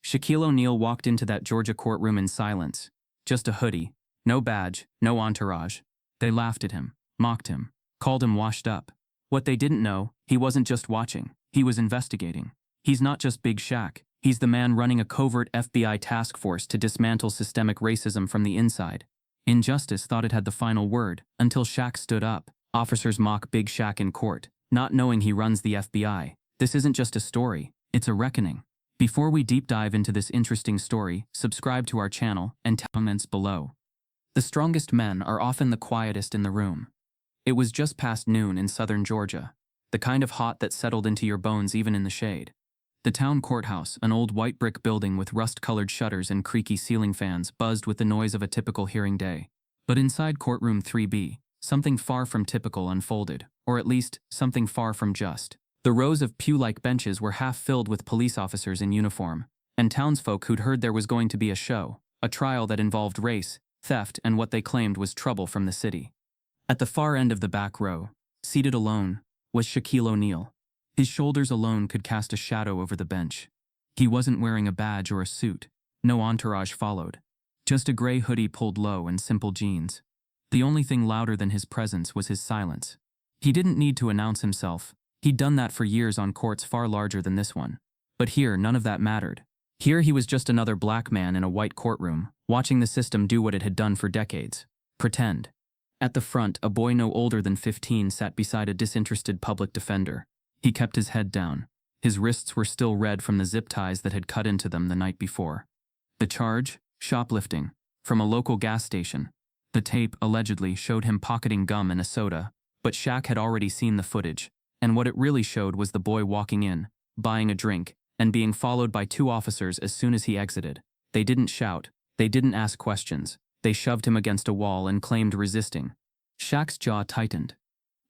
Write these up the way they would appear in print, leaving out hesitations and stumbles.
Shaquille O'Neal walked into that Georgia courtroom in silence. Just a hoodie, no badge, no entourage. They laughed at him, mocked him, called him washed up. What they didn't know, he wasn't just watching, he was investigating. He's not just Big Shaq, he's the man running a covert FBI task force to dismantle systemic racism from the inside. Injustice thought it had the final word, until Shaq stood up. Officers mock Big Shaq in court, not knowing he runs the FBI. This isn't just a story, it's a reckoning. Before we deep dive into this interesting story, subscribe to our channel and tell comments below. The strongest men are often the quietest in the room. It was just past noon in southern Georgia, the kind of hot that settled into your bones even in the shade. The town courthouse, an old white brick building with rust-colored shutters and creaky ceiling fans, buzzed with the noise of a typical hearing day. But inside courtroom 3B, something far from typical unfolded, or at least, something far from just. The rows of pew-like benches were half filled with police officers in uniform, and townsfolk who'd heard there was going to be a show, a trial that involved race, theft, and what they claimed was trouble from the city. At the far end of the back row, seated alone, was Shaquille O'Neal. His shoulders alone could cast a shadow over the bench. He wasn't wearing a badge or a suit. No entourage followed. Just a gray hoodie pulled low and simple jeans. The only thing louder than his presence was his silence. He didn't need to announce himself. He'd done that for years on courts far larger than this one. But here, none of that mattered. Here he was just another black man in a white courtroom, watching the system do what it had done for decades. Pretend. At the front, a boy no older than 15 sat beside a disinterested public defender. He kept his head down. His wrists were still red from the zip ties that had cut into them the night before. The charge? Shoplifting. From a local gas station. The tape, allegedly, showed him pocketing gum and a soda, but Shaq had already seen the footage, and what it really showed was the boy walking in, buying a drink, and being followed by 2 officers as soon as he exited. They didn't shout. They didn't ask questions. They shoved him against a wall and claimed resisting. Shaq's jaw tightened.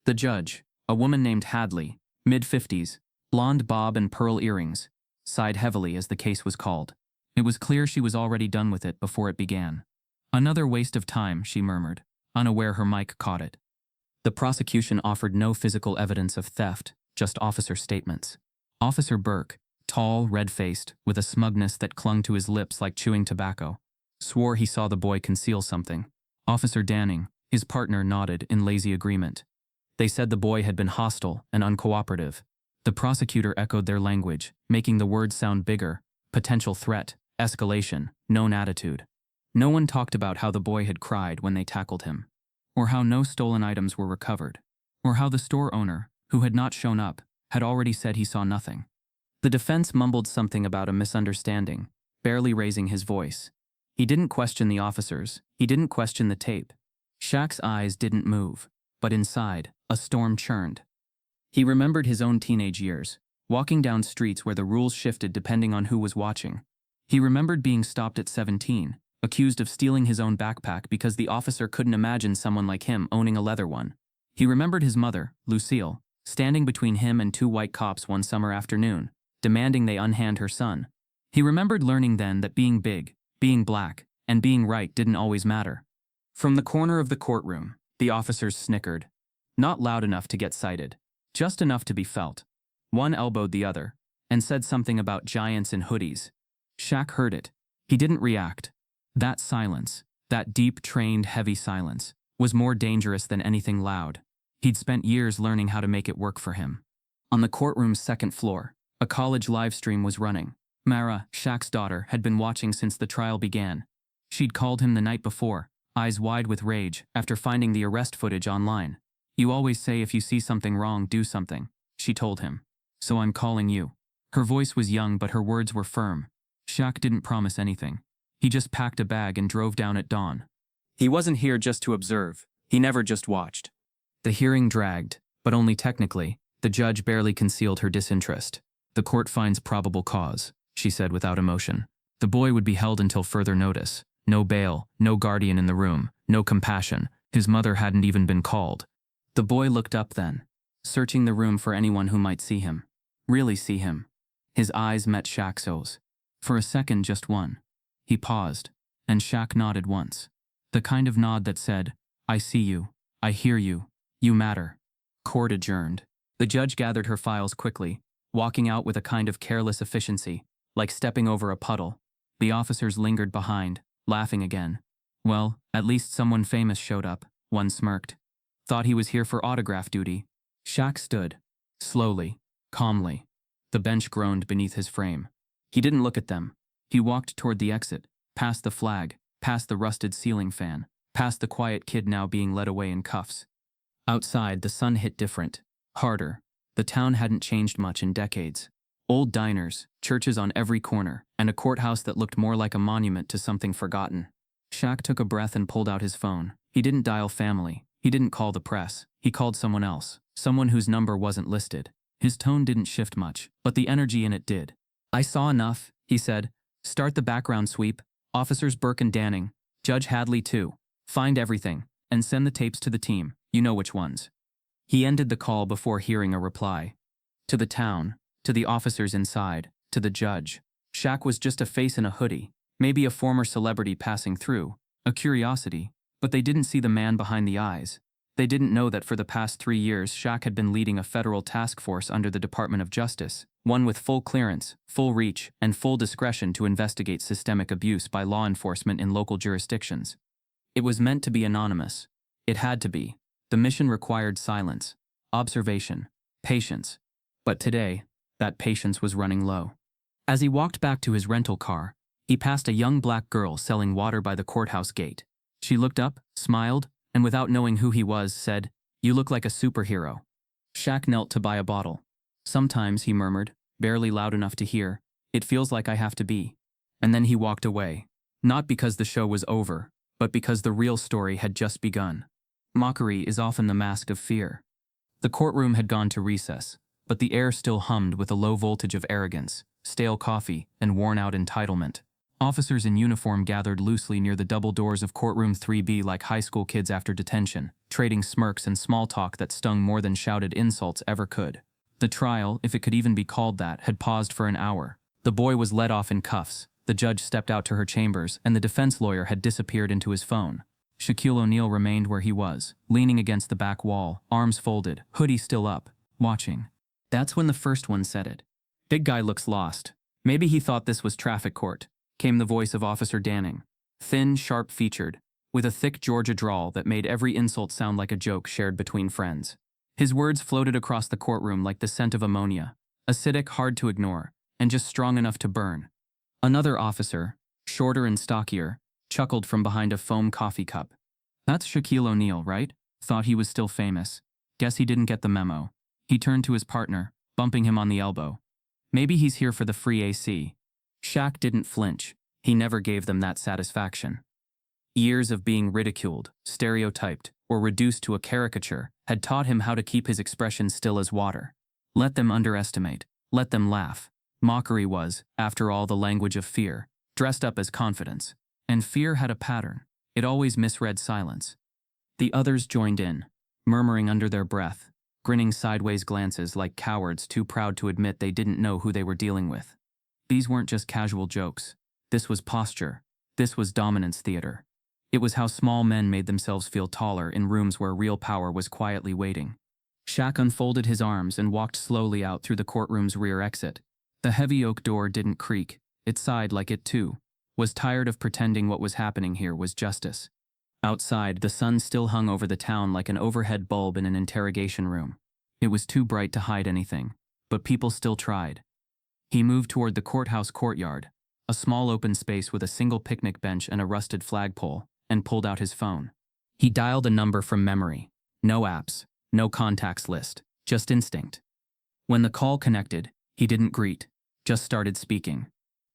The judge, a woman named Hadley, mid-50s, blonde bob and pearl earrings, sighed heavily as the case was called. It was clear she was already done with it before it began. "Another waste of time," she murmured, unaware her mic caught it. The prosecution offered no physical evidence of theft, just officer statements. Officer Burke, tall, red-faced, with a smugness that clung to his lips like chewing tobacco, swore he saw the boy conceal something. Officer Danning, his partner, nodded in lazy agreement. They said the boy had been hostile and uncooperative. The prosecutor echoed their language, making the words sound bigger: potential threat, escalation, known attitude. No one talked about how the boy had cried when they tackled him, or how no stolen items were recovered, or how the store owner, who had not shown up, had already said he saw nothing. The defense mumbled something about a misunderstanding, barely raising his voice. He didn't question the officers, he didn't question the tape. Shaq's eyes didn't move, but inside, a storm churned. He remembered his own teenage years, walking down streets where the rules shifted depending on who was watching. He remembered being stopped at 17, accused of stealing his own backpack because the officer couldn't imagine someone like him owning a leather one. He remembered his mother, Lucille, standing between him and 2 white cops one summer afternoon, demanding they unhand her son. He remembered learning then that being big, being black, and being right didn't always matter. From the corner of the courtroom, the officers snickered. Not loud enough to get cited, just enough to be felt. One elbowed the other, and said something about giants in hoodies. Shaq heard it. He didn't react. That silence, that deep, trained, heavy silence, was more dangerous than anything loud. He'd spent years learning how to make it work for him. On the courtroom's second floor, a college live stream was running. Mara, Shaq's daughter, had been watching since the trial began. She'd called him the night before, eyes wide with rage, after finding the arrest footage online. "You always say if you see something wrong, do something," she told him. "So I'm calling you." Her voice was young, but her words were firm. Shaq didn't promise anything. He just packed a bag and drove down at dawn. He wasn't here just to observe. He never just watched. The hearing dragged, but only technically. The judge barely concealed her disinterest. "The court finds probable cause," she said without emotion. The boy would be held until further notice. No bail, no guardian in the room, no compassion. His mother hadn't even been called. The boy looked up then, searching the room for anyone who might see him. Really see him. His eyes met Shaq's. For a second, just one. He paused, and Shaq nodded once. The kind of nod that said, "I see you. I hear you. You matter." Court adjourned. The judge gathered her files quickly, walking out with a kind of careless efficiency. like stepping over a puddle. The officers lingered behind, laughing again. Well, at least someone famous showed up, one smirked. Thought he was here for autograph duty. Shaq stood. Slowly, calmly. The bench groaned beneath his frame. He didn't look at them. He walked toward the exit, past the flag, past the rusted ceiling fan, past the quiet kid now being led away in cuffs. Outside, the sun hit different, harder. The town hadn't changed much in decades. Old diners, churches on every corner, and a courthouse that looked more like a monument to something forgotten. Shaq took a breath and pulled out his phone. He didn't dial family. He didn't call the press. He called someone else, someone whose number wasn't listed. His tone didn't shift much, but the energy in it did. "I saw enough," he said. "Start the background sweep. Officers Burke and Danning. Judge Hadley too. Find everything, and send the tapes to the team. You know which ones." He ended the call before hearing a reply. To the town, to the officers inside, to the judge. Shaq was just a face in a hoodie, maybe a former celebrity passing through, a curiosity, but they didn't see the man behind the eyes. They didn't know that for the past 3 years Shaq had been leading a federal task force under the Department of Justice, one with full clearance, full reach, and full discretion to investigate systemic abuse by law enforcement in local jurisdictions. It was meant to be anonymous. It had to be. The mission required silence, observation, patience. But today, that patience was running low. As he walked back to his rental car, he passed a young black girl selling water by the courthouse gate. She looked up, smiled, and without knowing who he was, said, "You look like a superhero." Shaq knelt to buy a bottle. "Sometimes," he murmured, barely loud enough to hear, "it feels like I have to be." And then he walked away. Not because the show was over, but because the real story had just begun. Mockery is often the mask of fear. The courtroom had gone to recess, but the air still hummed with a low voltage of arrogance, stale coffee, and worn-out entitlement. Officers in uniform gathered loosely near the double doors of courtroom 3B like high school kids after detention, trading smirks and small talk that stung more than shouted insults ever could. The trial, if it could even be called that, had paused for an hour. The boy was led off in cuffs, the judge stepped out to her chambers, and the defense lawyer had disappeared into his phone. Shaquille O'Neal remained where he was, leaning against the back wall, arms folded, hoodie still up, watching. That's when the first one said it. "Big guy looks lost. Maybe he thought this was traffic court," came the voice of Officer Danning. Thin, sharp-featured, with a thick Georgia drawl that made every insult sound like a joke shared between friends. His words floated across the courtroom like the scent of ammonia, acidic, hard to ignore, and just strong enough to burn. Another officer, shorter and stockier, chuckled from behind a foam coffee cup. "That's Shaquille O'Neal, right? Thought he was still famous. Guess he didn't get the memo." He turned to his partner, bumping him on the elbow. "Maybe he's here for the free AC." Shaq didn't flinch. He never gave them that satisfaction. Years of being ridiculed, stereotyped, or reduced to a caricature had taught him how to keep his expression still as water. Let them underestimate. Let them laugh. Mockery was, after all, the language of fear, dressed up as confidence. And fear had a pattern. It always misread silence. The others joined in, murmuring under their breath, grinning sideways glances like cowards too proud to admit they didn't know who they were dealing with. These weren't just casual jokes. This was posture. This was dominance theater. It was how small men made themselves feel taller in rooms where real power was quietly waiting. Shaq unfolded his arms and walked slowly out through the courtroom's rear exit. The heavy oak door didn't creak. It sighed like it, too, was tired of pretending what was happening here was justice. Outside, the sun still hung over the town like an overhead bulb in an interrogation room. It was too bright to hide anything, but people still tried. He moved toward the courthouse courtyard, a small open space with a single picnic bench and a rusted flagpole, and pulled out his phone. He dialed a number from memory. No apps, no contacts list, just instinct. When the call connected, he didn't greet, just started speaking.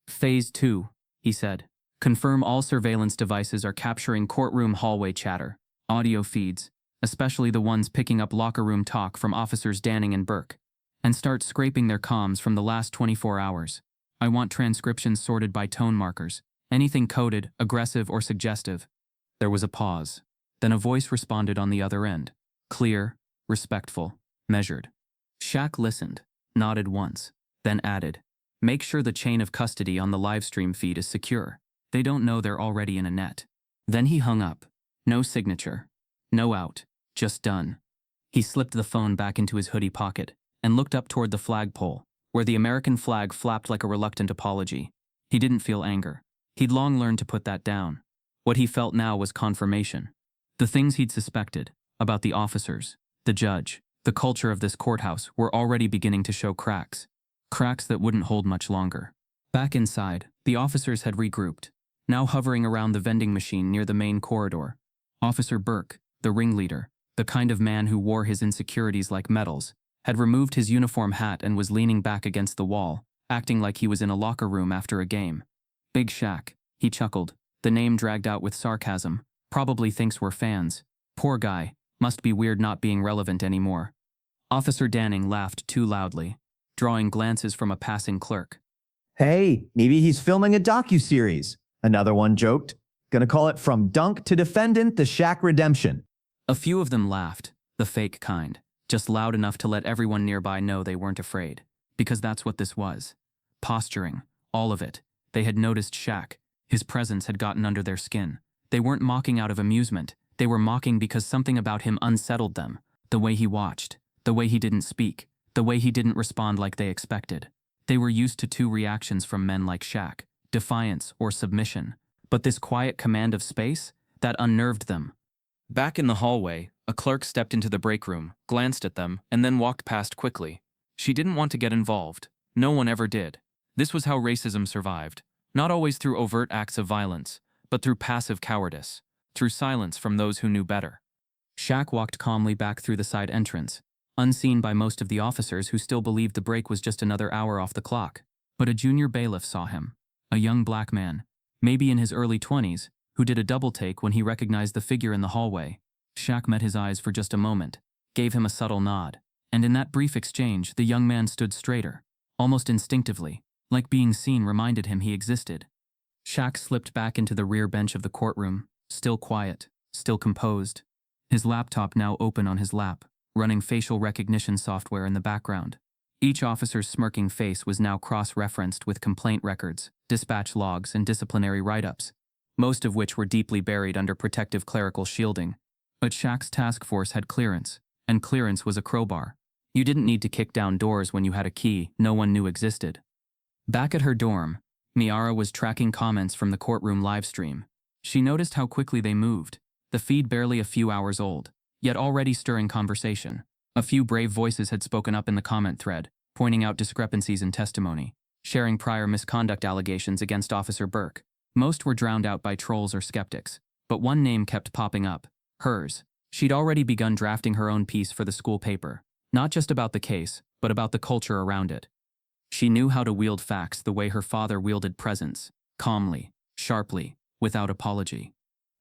"Phase 2, he said. "Confirm all surveillance devices are capturing courtroom hallway chatter, audio feeds, especially the ones picking up locker room talk from Officers Danning and Burke, and start scraping their comms from the last 24 hours. I want transcriptions sorted by tone markers, anything coded, aggressive, or suggestive." There was a pause. Then a voice responded on the other end. Clear, respectful, measured. Shaq listened, nodded once, then added, "Make sure the chain of custody on the livestream feed is secure. They don't know they're already in a net." Then he hung up. No signature. No out. Just done. He slipped the phone back into his hoodie pocket and looked up toward the flagpole, where the American flag flapped like a reluctant apology. He didn't feel anger. He'd long learned to put that down. What he felt now was confirmation. The things he'd suspected about the officers, the judge, the culture of this courthouse were already beginning to show cracks. Cracks that wouldn't hold much longer. Back inside, the officers had regrouped, now hovering around the vending machine near the main corridor. Officer Burke, the ringleader, the kind of man who wore his insecurities like medals, had removed his uniform hat and was leaning back against the wall, acting like he was in a locker room after a game. Big Shaq, he chuckled, the name dragged out with sarcasm. Probably thinks we're fans. Poor guy, must be weird not being relevant anymore. Officer Danning laughed too loudly, drawing glances from a passing clerk. Hey, maybe he's filming a docuseries. Another one joked. Gonna call it From Dunk to Defendant, the Shaq Redemption. A few of them laughed, the fake kind, just loud enough to let everyone nearby know they weren't afraid. Because that's what this was. Posturing, all of it. They had noticed Shaq. His presence had gotten under their skin. They weren't mocking out of amusement. They were mocking because something about him unsettled them. The way he watched, the way he didn't speak, the way he didn't respond like they expected. They were used to two reactions from men like Shaq, defiance or submission. But this quiet command of space, that unnerved them. Back in the hallway, a clerk stepped into the break room, glanced at them, and then walked past quickly. She didn't want to get involved. No one ever did. This was how racism survived. Not always through overt acts of violence, but through passive cowardice, through silence from those who knew better. Shaq walked calmly back through the side entrance, unseen by most of the officers who still believed the break was just another hour off the clock. But a junior bailiff saw him, a young black man, maybe in his early 20s, who did a double take when he recognized the figure in the hallway. Shaq met his eyes for just a moment, gave him a subtle nod, and in that brief exchange, the young man stood straighter, almost instinctively, like being seen reminded him he existed. Shaq slipped back into the rear bench of the courtroom, still quiet, still composed, his laptop now open on his lap, running facial recognition software in the background. Each officer's smirking face was now cross-referenced with complaint records, dispatch logs, and disciplinary write-ups, most of which were deeply buried under protective clerical shielding. But Shaq's task force had clearance, and clearance was a crowbar. You didn't need to kick down doors when you had a key no one knew existed. Back at her dorm, Miara was tracking comments from the courtroom livestream. She noticed how quickly they moved, the feed barely a few hours old, yet already stirring conversation. A few brave voices had spoken up in the comment thread, pointing out discrepancies in testimony, sharing prior misconduct allegations against Officer Burke. Most were drowned out by trolls or skeptics, but one name kept popping up, hers. She'd already begun drafting her own piece for the school paper, not just about the case, but about the culture around it. She knew how to wield facts the way her father wielded presence, calmly, sharply, without apology.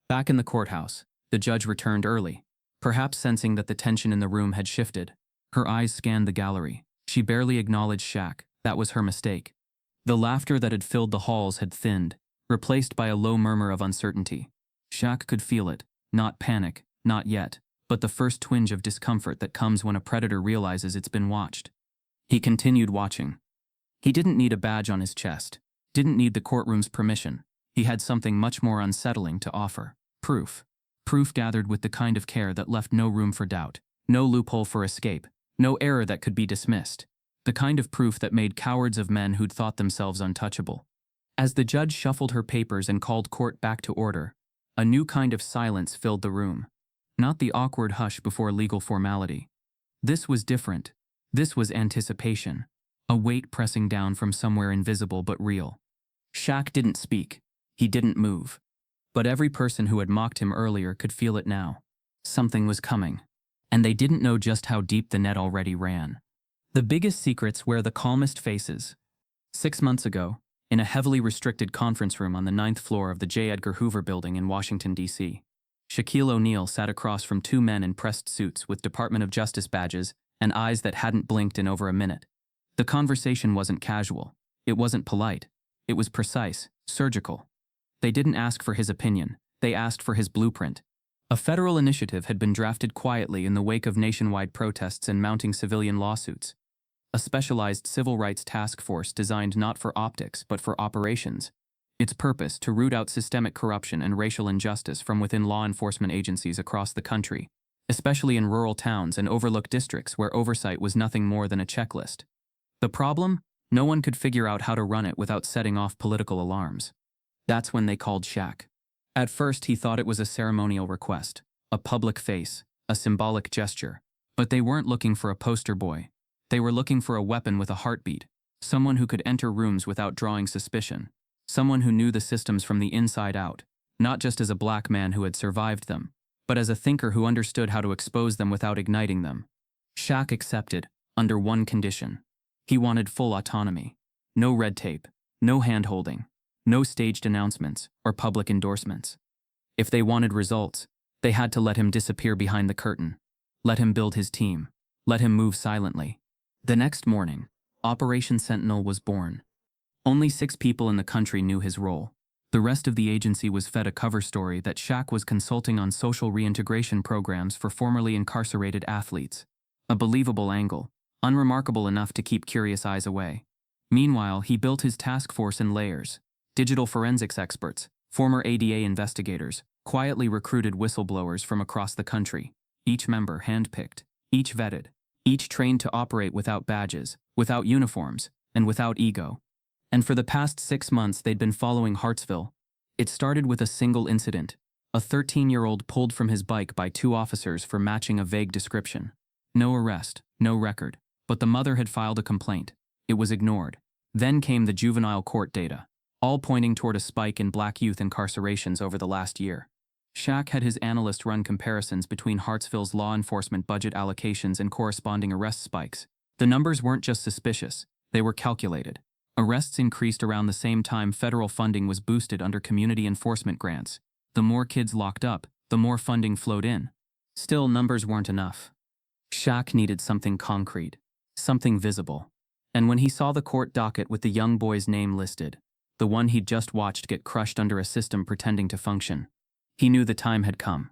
Back in the courthouse, the judge returned early, perhaps sensing that the tension in the room had shifted. Her eyes scanned the gallery. She barely acknowledged Shaq. That was her mistake. The laughter that had filled the halls had thinned, replaced by a low murmur of uncertainty. Shaq could feel it, not panic, not yet, but the first twinge of discomfort that comes when a predator realizes it's been watched. He continued watching. He didn't need a badge on his chest, didn't need the courtroom's permission. He had something much more unsettling to offer. Proof. Proof gathered with the kind of care that left no room for doubt, no loophole for escape, no error that could be dismissed. The kind of proof that made cowards of men who'd thought themselves untouchable. As the judge shuffled her papers and called court back to order, a new kind of silence filled the room. Not the awkward hush before legal formality. This was different. This was anticipation. A weight pressing down from somewhere invisible but real. Shaq didn't speak. He didn't move. But every person who had mocked him earlier could feel it now. Something was coming. And they didn't know just how deep the net already ran. The biggest secrets wear the calmest faces. 6 months ago, in a heavily restricted conference room on the 9th floor of the J. Edgar Hoover building in Washington, D.C., Shaquille O'Neal sat across from two men in pressed suits with Department of Justice badges and eyes that hadn't blinked in over a minute. The conversation wasn't casual. It wasn't polite. It was precise, surgical. They didn't ask for his opinion. They asked for his blueprint. A federal initiative had been drafted quietly in the wake of nationwide protests and mounting civilian lawsuits. A specialized civil rights task force designed not for optics but for operations. Its purpose to root out systemic corruption and racial injustice from within law enforcement agencies across the country, especially in rural towns and overlooked districts where oversight was nothing more than a checklist. The problem? No one could figure out how to run it without setting off political alarms. That's when they called Shaq. At first, he thought it was a ceremonial request, a public face, a symbolic gesture. But they weren't looking for a poster boy. They were looking for a weapon with a heartbeat, someone who could enter rooms without drawing suspicion, someone who knew the systems from the inside out, not just as a black man who had survived them, but as a thinker who understood how to expose them without igniting them. Shaq accepted, under one condition. He wanted full autonomy. No red tape, no hand-holding, no staged announcements or public endorsements. If they wanted results, they had to let him disappear behind the curtain. Let him build his team. Let him move silently. The next morning, Operation Sentinel was born. Only 6 people in the country knew his role. The rest of the agency was fed a cover story that Shaq was consulting on social reintegration programs for formerly incarcerated athletes. A believable angle, unremarkable enough to keep curious eyes away. Meanwhile, he built his task force in layers. Digital forensics experts, former ADA investigators, quietly recruited whistleblowers from across the country. Each member handpicked, each vetted, each trained to operate without badges, without uniforms, and without ego. And for the past 6 months, they'd been following Hartsville. It started with a single incident. A 13-year-old pulled from his bike by 2 officers for matching a vague description. No arrest, no record. But the mother had filed a complaint. It was ignored. Then came the juvenile court data, all pointing toward a spike in black youth incarcerations over the last year. Shaq had his analyst run comparisons between Hartsville's law enforcement budget allocations and corresponding arrest spikes. The numbers weren't just suspicious, they were calculated. Arrests increased around the same time federal funding was boosted under community enforcement grants. The more kids locked up, the more funding flowed in. Still, numbers weren't enough. Shaq needed something concrete, something visible. And when he saw the court docket with the young boy's name listed, the one he'd just watched get crushed under a system pretending to function, he knew the time had come.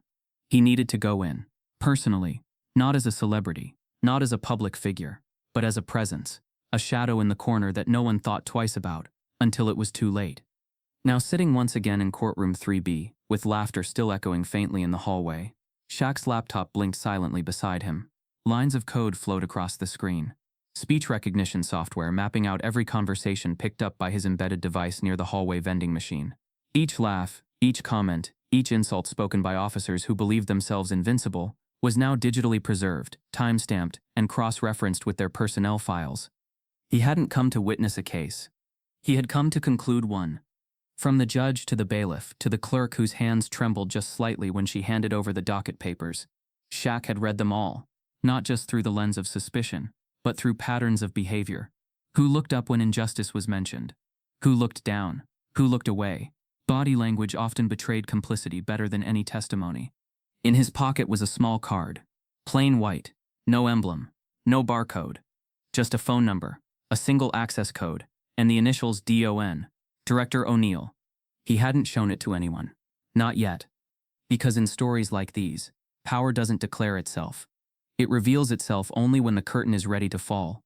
He needed to go in, personally, not as a celebrity, not as a public figure, but as a presence, a shadow in the corner that no one thought twice about, until it was too late. Now sitting once again in courtroom 3B, with laughter still echoing faintly in the hallway, Shaq's laptop blinked silently beside him. Lines of code flowed across the screen. Speech recognition software mapping out every conversation picked up by his embedded device near the hallway vending machine. Each laugh, each comment, each insult spoken by officers who believed themselves invincible was now digitally preserved, time-stamped, and cross-referenced with their personnel files. He hadn't come to witness a case. He had come to conclude one. From the judge to the bailiff to the clerk whose hands trembled just slightly when she handed over the docket papers, Shaq had read them all, not just through the lens of suspicion, but through patterns of behavior. Who looked up when injustice was mentioned? Who looked down? Who looked away? Body language often betrayed complicity better than any testimony. In his pocket was a small card. Plain white. No emblem. No barcode. Just a phone number, a single access code, and the initials DON. Director O'Neal. He hadn't shown it to anyone. Not yet. Because in stories like these, power doesn't declare itself. It reveals itself only when the curtain is ready to fall.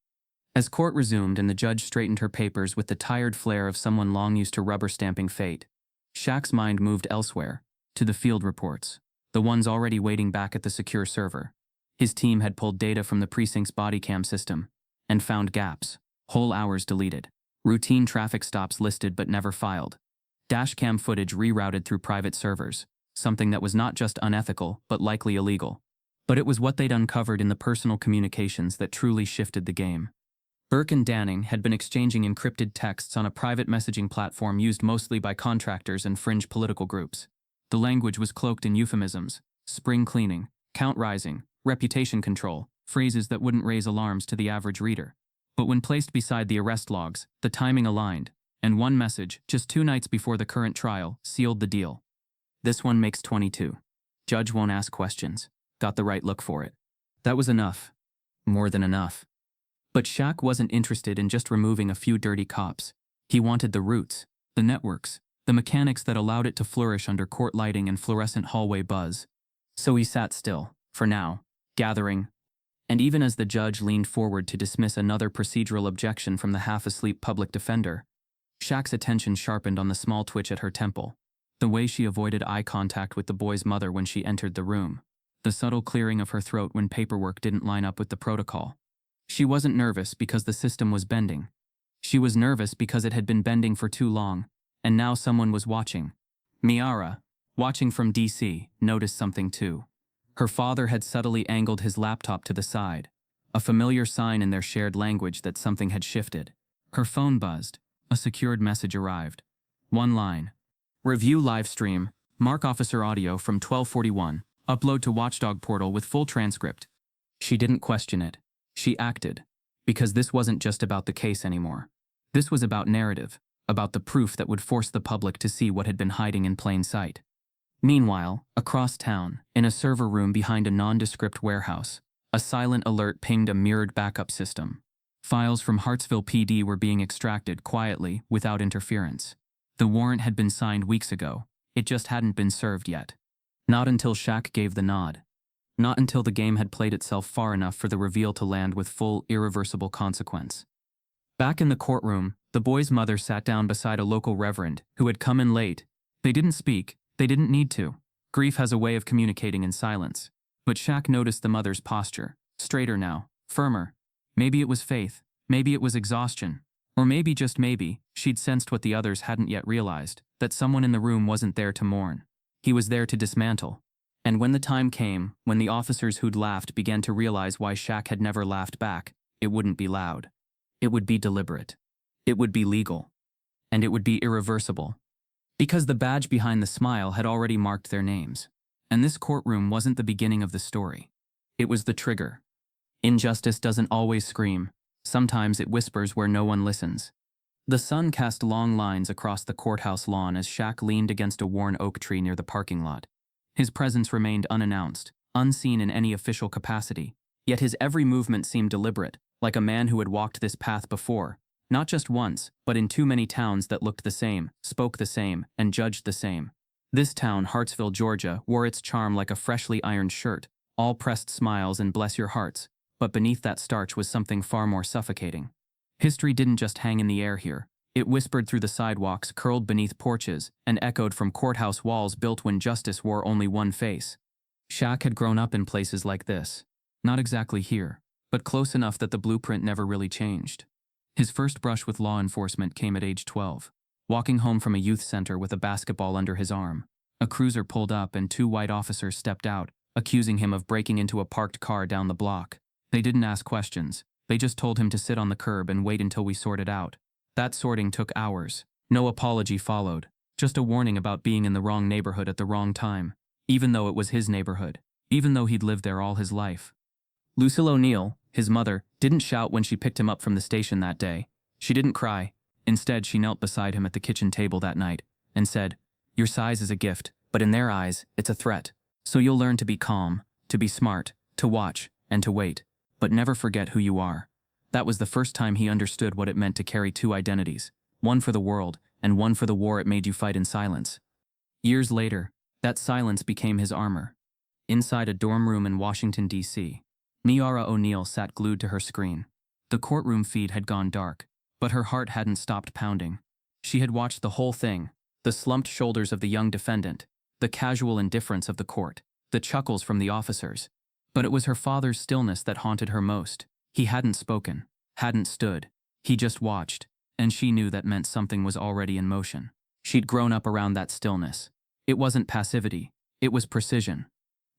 As court resumed and the judge straightened her papers with the tired flair of someone long used to rubber stamping fate, Shaq's mind moved elsewhere, to the field reports, the ones already waiting back at the secure server. His team had pulled data from the precinct's body cam system and found gaps, whole hours deleted, routine traffic stops listed but never filed, dashcam footage rerouted through private servers, something that was not just unethical but likely illegal. But it was what they'd uncovered in the personal communications that truly shifted the game. Burke and Danning had been exchanging encrypted texts on a private messaging platform used mostly by contractors and fringe political groups. The language was cloaked in euphemisms, spring cleaning, count rising, reputation control, phrases that wouldn't raise alarms to the average reader. But when placed beside the arrest logs, the timing aligned, and one message, just 2 nights before the current trial, sealed the deal. This one makes 22. Judge won't ask questions. Got the right look for it. That was enough. More than enough. But Shaq wasn't interested in just removing a few dirty cops. He wanted the roots, the networks, the mechanics that allowed it to flourish under court lighting and fluorescent hallway buzz. So he sat still, for now, gathering. And even as the judge leaned forward to dismiss another procedural objection from the half-asleep public defender, Shaq's attention sharpened on the small twitch at her temple, the way she avoided eye contact with the boy's mother when she entered the room, the subtle clearing of her throat when paperwork didn't line up with the protocol. She wasn't nervous because the system was bending. She was nervous because it had been bending for too long, and now someone was watching. Miara, watching from DC, noticed something too. Her father had subtly angled his laptop to the side, a familiar sign in their shared language that something had shifted. Her phone buzzed. A secured message arrived. One line. Review live stream. Mark Officer audio from 1241. Upload to Watchdog portal with full transcript. She didn't question it. She acted. Because this wasn't just about the case anymore. This was about narrative, about the proof that would force the public to see what had been hiding in plain sight. Meanwhile, across town, in a server room behind a nondescript warehouse, a silent alert pinged a mirrored backup system. Files from Hartsville PD were being extracted quietly, without interference. The warrant had been signed weeks ago. It just hadn't been served yet. Not until Shaq gave the nod. Not until the game had played itself far enough for the reveal to land with full, irreversible consequence. Back in the courtroom, the boy's mother sat down beside a local reverend who had come in late. They didn't speak. They didn't need to. Grief has a way of communicating in silence. But Shaq noticed the mother's posture. Straighter now. Firmer. Maybe it was faith. Maybe it was exhaustion. Or maybe, just maybe, she'd sensed what the others hadn't yet realized, that someone in the room wasn't there to mourn. He was there to dismantle. And when the time came, when the officers who'd laughed began to realize why Shaq had never laughed back, it wouldn't be loud. It would be deliberate. It would be legal. And it would be irreversible. Because the badge behind the smile had already marked their names. And this courtroom wasn't the beginning of the story. It was the trigger. Injustice doesn't always scream. Sometimes it whispers where no one listens. The sun cast long lines across the courthouse lawn as Shaq leaned against a worn oak tree near the parking lot. His presence remained unannounced, unseen in any official capacity. Yet his every movement seemed deliberate, like a man who had walked this path before, not just once, but in too many towns that looked the same, spoke the same, and judged the same. This town, Hartsville, Georgia, wore its charm like a freshly ironed shirt, all pressed smiles and bless your hearts. But beneath that starch was something far more suffocating. History didn't just hang in the air here. It whispered through the sidewalks, curled beneath porches, and echoed from courthouse walls built when justice wore only one face. Shaq had grown up in places like this. Not exactly here, but close enough that the blueprint never really changed. His first brush with law enforcement came at age 12, walking home from a youth center with a basketball under his arm. A cruiser pulled up and two white officers stepped out, accusing him of breaking into a parked car down the block. They didn't ask questions. They just told him to sit on the curb and wait until we sorted out. That sorting took hours. No apology followed. Just a warning about being in the wrong neighborhood at the wrong time. Even though it was his neighborhood. Even though he'd lived there all his life. Lucille O'Neal, his mother, didn't shout when she picked him up from the station that day. She didn't cry. Instead, she knelt beside him at the kitchen table that night and said, "Your size is a gift, but in their eyes, it's a threat. So you'll learn to be calm, to be smart, to watch, and to wait. But never forget who you are." That was the first time he understood what it meant to carry two identities, one for the world and one for the war it made you fight in silence. Years later, that silence became his armor. Inside a dorm room in Washington, D.C., Miara O'Neal sat glued to her screen. The courtroom feed had gone dark, but her heart hadn't stopped pounding. She had watched the whole thing, the slumped shoulders of the young defendant, the casual indifference of the court, the chuckles from the officers. But it was her father's stillness that haunted her most. He hadn't spoken, hadn't stood. He just watched, and she knew that meant something was already in motion. She'd grown up around that stillness. It wasn't passivity, it was precision.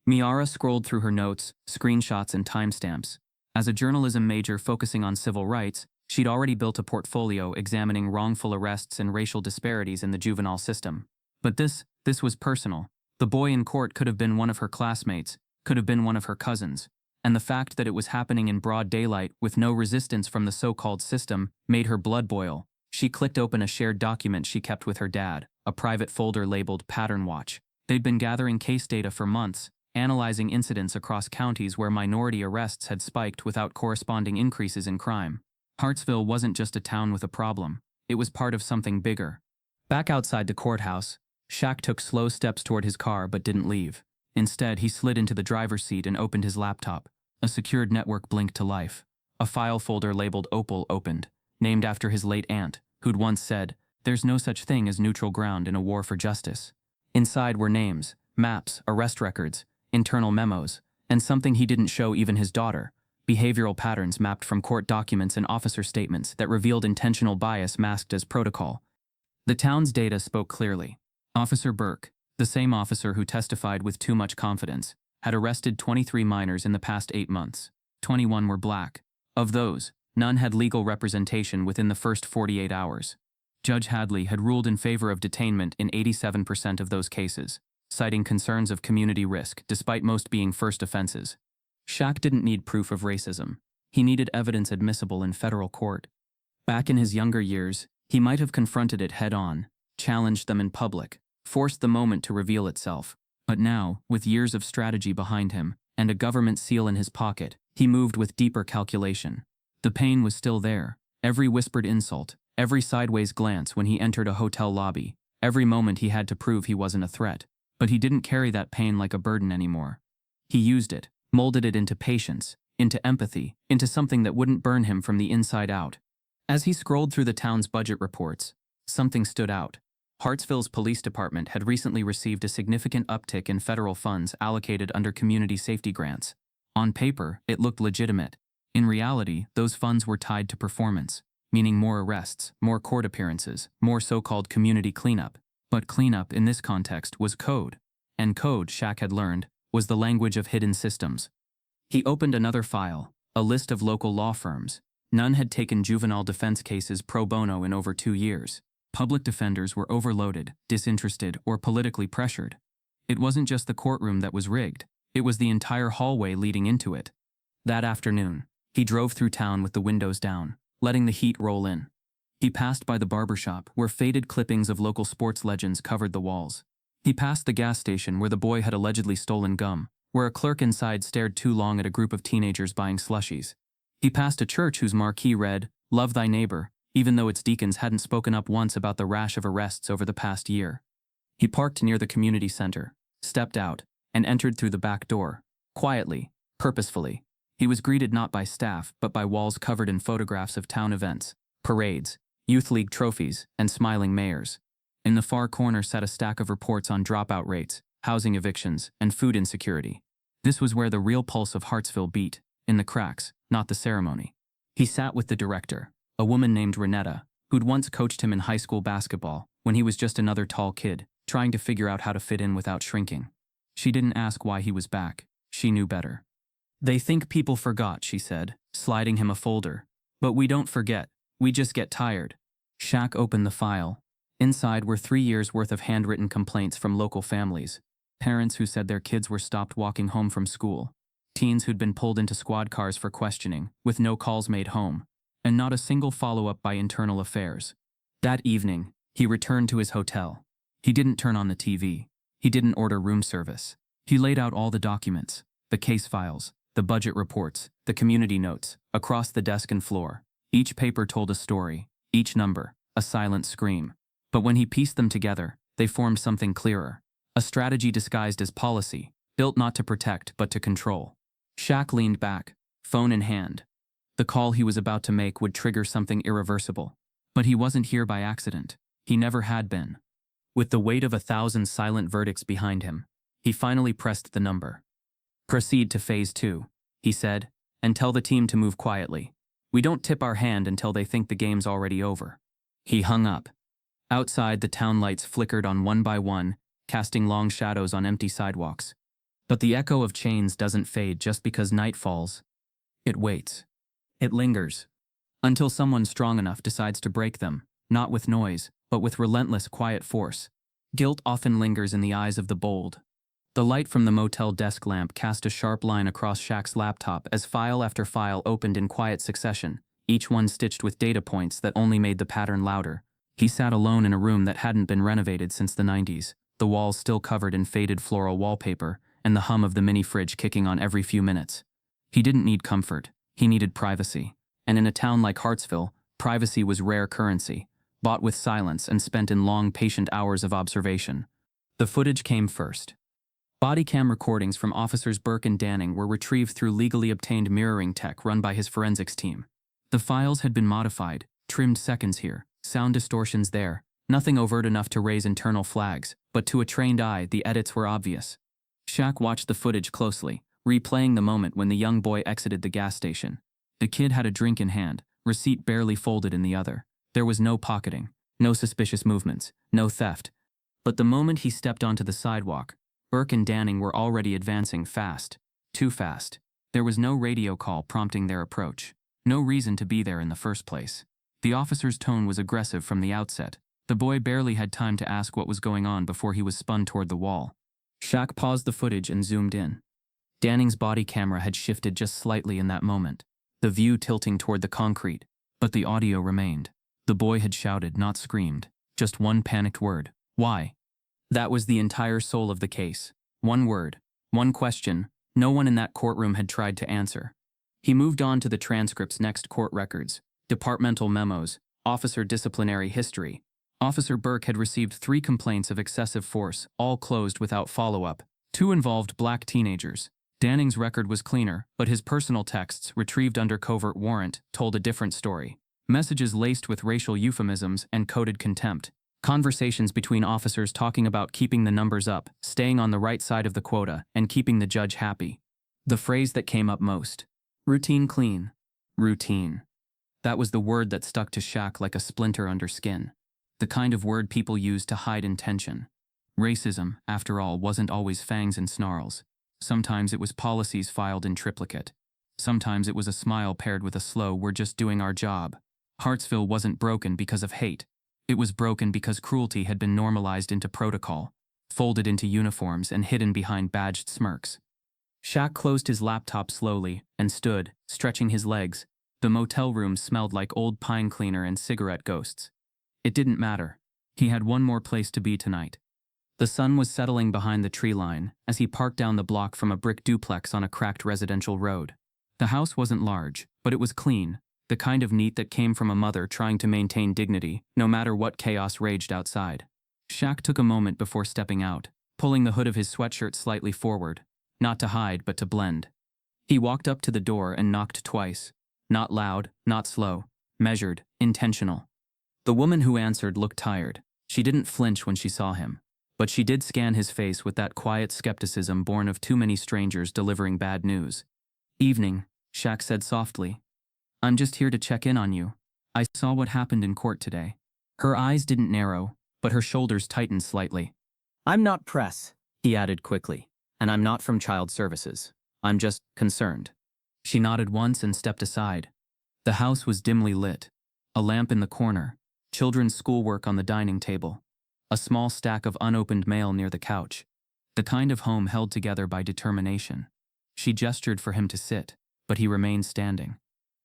Miara scrolled through her notes, screenshots, and timestamps. As a journalism major focusing on civil rights, she'd already built a portfolio examining wrongful arrests and racial disparities in the juvenile system. But this was personal. The boy in court could have been one of her classmates, could have been one of her cousins, and the fact that it was happening in broad daylight with no resistance from the so-called system made her blood boil. She clicked open a shared document she kept with her dad, a private folder labeled Pattern Watch. They'd been gathering case data for months, analyzing incidents across counties where minority arrests had spiked without corresponding increases in crime. Hartsville wasn't just a town with a problem, it was part of something bigger. Back outside the courthouse, Shaq took slow steps toward his car but didn't leave. Instead, he slid into the driver's seat and opened his laptop. A secured network blinked to life. A file folder labeled Opal opened, named after his late aunt, who'd once said, "There's no such thing as neutral ground in a war for justice." Inside were names, maps, arrest records, internal memos, and something he didn't show even his daughter. behavioral patterns mapped from court documents and officer statements that revealed intentional bias masked as protocol. The town's data spoke clearly. Officer Burke, the same officer who testified with too much confidence, had arrested 23 minors in the past 8 months. 21 were black. Of those, none had legal representation within the first 48 hours. Judge Hadley had ruled in favor of detainment in 87% of those cases, citing concerns of community risk despite most being first offenses. Shaq didn't need proof of racism. He needed evidence admissible in federal court. Back in his younger years, he might have confronted it head-on, challenged them in public, forced the moment to reveal itself. But now, with years of strategy behind him and a government seal in his pocket, he moved with deeper calculation. The pain was still there. Every whispered insult, every sideways glance when he entered a hotel lobby, every moment he had to prove he wasn't a threat. But he didn't carry that pain like a burden anymore. He used it, molded it into patience, into empathy, into something that wouldn't burn him from the inside out. As he scrolled through the town's budget reports, something stood out. Hartsville's police department had recently received a significant uptick in federal funds allocated under community safety grants. On paper, it looked legitimate. In reality, those funds were tied to performance, meaning more arrests, more court appearances, more so-called community cleanup. But cleanup in this context was code. And code, Shaq had learned, was the language of hidden systems. He opened another file, a list of local law firms. None had taken juvenile defense cases pro bono in over 2 years. Public defenders were overloaded, disinterested, or politically pressured. It wasn't just the courtroom that was rigged. It was the entire hallway leading into it. That afternoon, he drove through town with the windows down, letting the heat roll in. He passed by the barbershop, where faded clippings of local sports legends covered the walls. He passed the gas station where the boy had allegedly stolen gum, where a clerk inside stared too long at a group of teenagers buying slushies. He passed a church whose marquee read, "Love thy neighbor," even though its deacons hadn't spoken up once about the rash of arrests over the past year. He parked near the community center, stepped out, and entered through the back door, quietly, purposefully. He was greeted not by staff, but by walls covered in photographs of town events, parades, youth league trophies, and smiling mayors. In the far corner sat a stack of reports on dropout rates, housing evictions, and food insecurity. This was where the real pulse of Hartsville beat, in the cracks, not the ceremony. He sat with the director, a woman named Renetta, who'd once coached him in high school basketball when he was just another tall kid, trying to figure out how to fit in without shrinking. She didn't ask why he was back. She knew better. "They think people forgot," she said, sliding him a folder. "But we don't forget. We just get tired." Shaq opened the file. Inside were 3 years' worth of handwritten complaints from local families. Parents who said their kids were stopped walking home from school. Teens who'd been pulled into squad cars for questioning, with no calls made home. And not a single follow-up by internal affairs. That evening, he returned to his hotel. He didn't turn on the TV. He didn't order room service. He laid out all the documents, the case files, the budget reports, the community notes, across the desk and floor. Each paper told a story, each number, a silent scream. But when he pieced them together, they formed something clearer. A strategy disguised as policy, built not to protect but to control. Shaq leaned back, phone in hand. The call he was about to make would trigger something irreversible. But he wasn't here by accident. He never had been. With the weight of 1,000 silent verdicts behind him, he finally pressed the number. "Proceed to phase 2, he said, "and tell the team to move quietly. We don't tip our hand until they think the game's already over." He hung up. Outside, the town lights flickered on one by one, casting long shadows on empty sidewalks. But the echo of chains doesn't fade just because night falls. It waits. It lingers. Until someone strong enough decides to break them, not with noise, but with relentless, quiet force. Guilt often lingers in the eyes of the bold. The light from the motel desk lamp cast a sharp line across Shaq's laptop as file after file opened in quiet succession, each one stitched with data points that only made the pattern louder. He sat alone in a room that hadn't been renovated since the 90s, the walls still covered in faded floral wallpaper, and the hum of the mini-fridge kicking on every few minutes. He didn't need comfort. He needed privacy. And in a town like Hartsville, privacy was rare currency, bought with silence and spent in long, patient hours of observation. The footage came first. Body cam recordings from Officers Burke and Danning were retrieved through legally obtained mirroring tech run by his forensics team. The files had been modified, trimmed seconds here, sound distortions there, nothing overt enough to raise internal flags, but to a trained eye, the edits were obvious. Shaq watched the footage closely, replaying the moment when the young boy exited the gas station. The kid had a drink in hand, receipt barely folded in the other. There was no pocketing, no suspicious movements, no theft. But the moment he stepped onto the sidewalk, Burke and Danning were already advancing fast. Too fast. There was no radio call prompting their approach. No reason to be there in the first place. The officer's tone was aggressive from the outset. The boy barely had time to ask what was going on before he was spun toward the wall. Shaq paused the footage and zoomed in. Danning's body camera had shifted just slightly in that moment, the view tilting toward the concrete, but the audio remained. The boy had shouted, not screamed, just one panicked word. Why? That was the entire soul of the case. One word, one question, no one in that courtroom had tried to answer. He moved on to the transcript's next court records, departmental memos, officer disciplinary history. Officer Burke had received 3 complaints of excessive force, all closed without follow-up. 2 involved black teenagers. Danning's record was cleaner, but his personal texts, retrieved under covert warrant, told a different story. Messages laced with racial euphemisms and coded contempt. Conversations between officers talking about keeping the numbers up, staying on the right side of the quota, and keeping the judge happy. The phrase that came up most. Routine clean. Routine. That was the word that stuck to Shaq like a splinter under skin. The kind of word people use to hide intention. Racism, after all, wasn't always fangs and snarls. Sometimes it was policies filed in triplicate. Sometimes it was a smile paired with a slow, "we're just doing our job." Hartsville wasn't broken because of hate. It was broken because cruelty had been normalized into protocol, folded into uniforms and hidden behind badged smirks. Shaq closed his laptop slowly and stood, stretching his legs. The motel room smelled like old pine cleaner and cigarette ghosts. It didn't matter. He had one more place to be tonight. The sun was settling behind the tree line as he parked down the block from a brick duplex on a cracked residential road. The house wasn't large, but it was clean, the kind of neat that came from a mother trying to maintain dignity, no matter what chaos raged outside. Shaq took a moment before stepping out, pulling the hood of his sweatshirt slightly forward, not to hide but to blend. He walked up to the door and knocked twice. Not loud, not slow, measured, intentional. The woman who answered looked tired. She didn't flinch when she saw him, but she did scan his face with that quiet skepticism born of too many strangers delivering bad news. "Evening," Shaq said softly. "I'm just here to check in on you. I saw what happened in court today." Her eyes didn't narrow, but her shoulders tightened slightly. "I'm not press," he added quickly, "and I'm not from Child Services. I'm just concerned." She nodded once and stepped aside. The house was dimly lit. A lamp in the corner, children's schoolwork on the dining table, a small stack of unopened mail near the couch. The kind of home held together by determination. She gestured for him to sit, but he remained standing.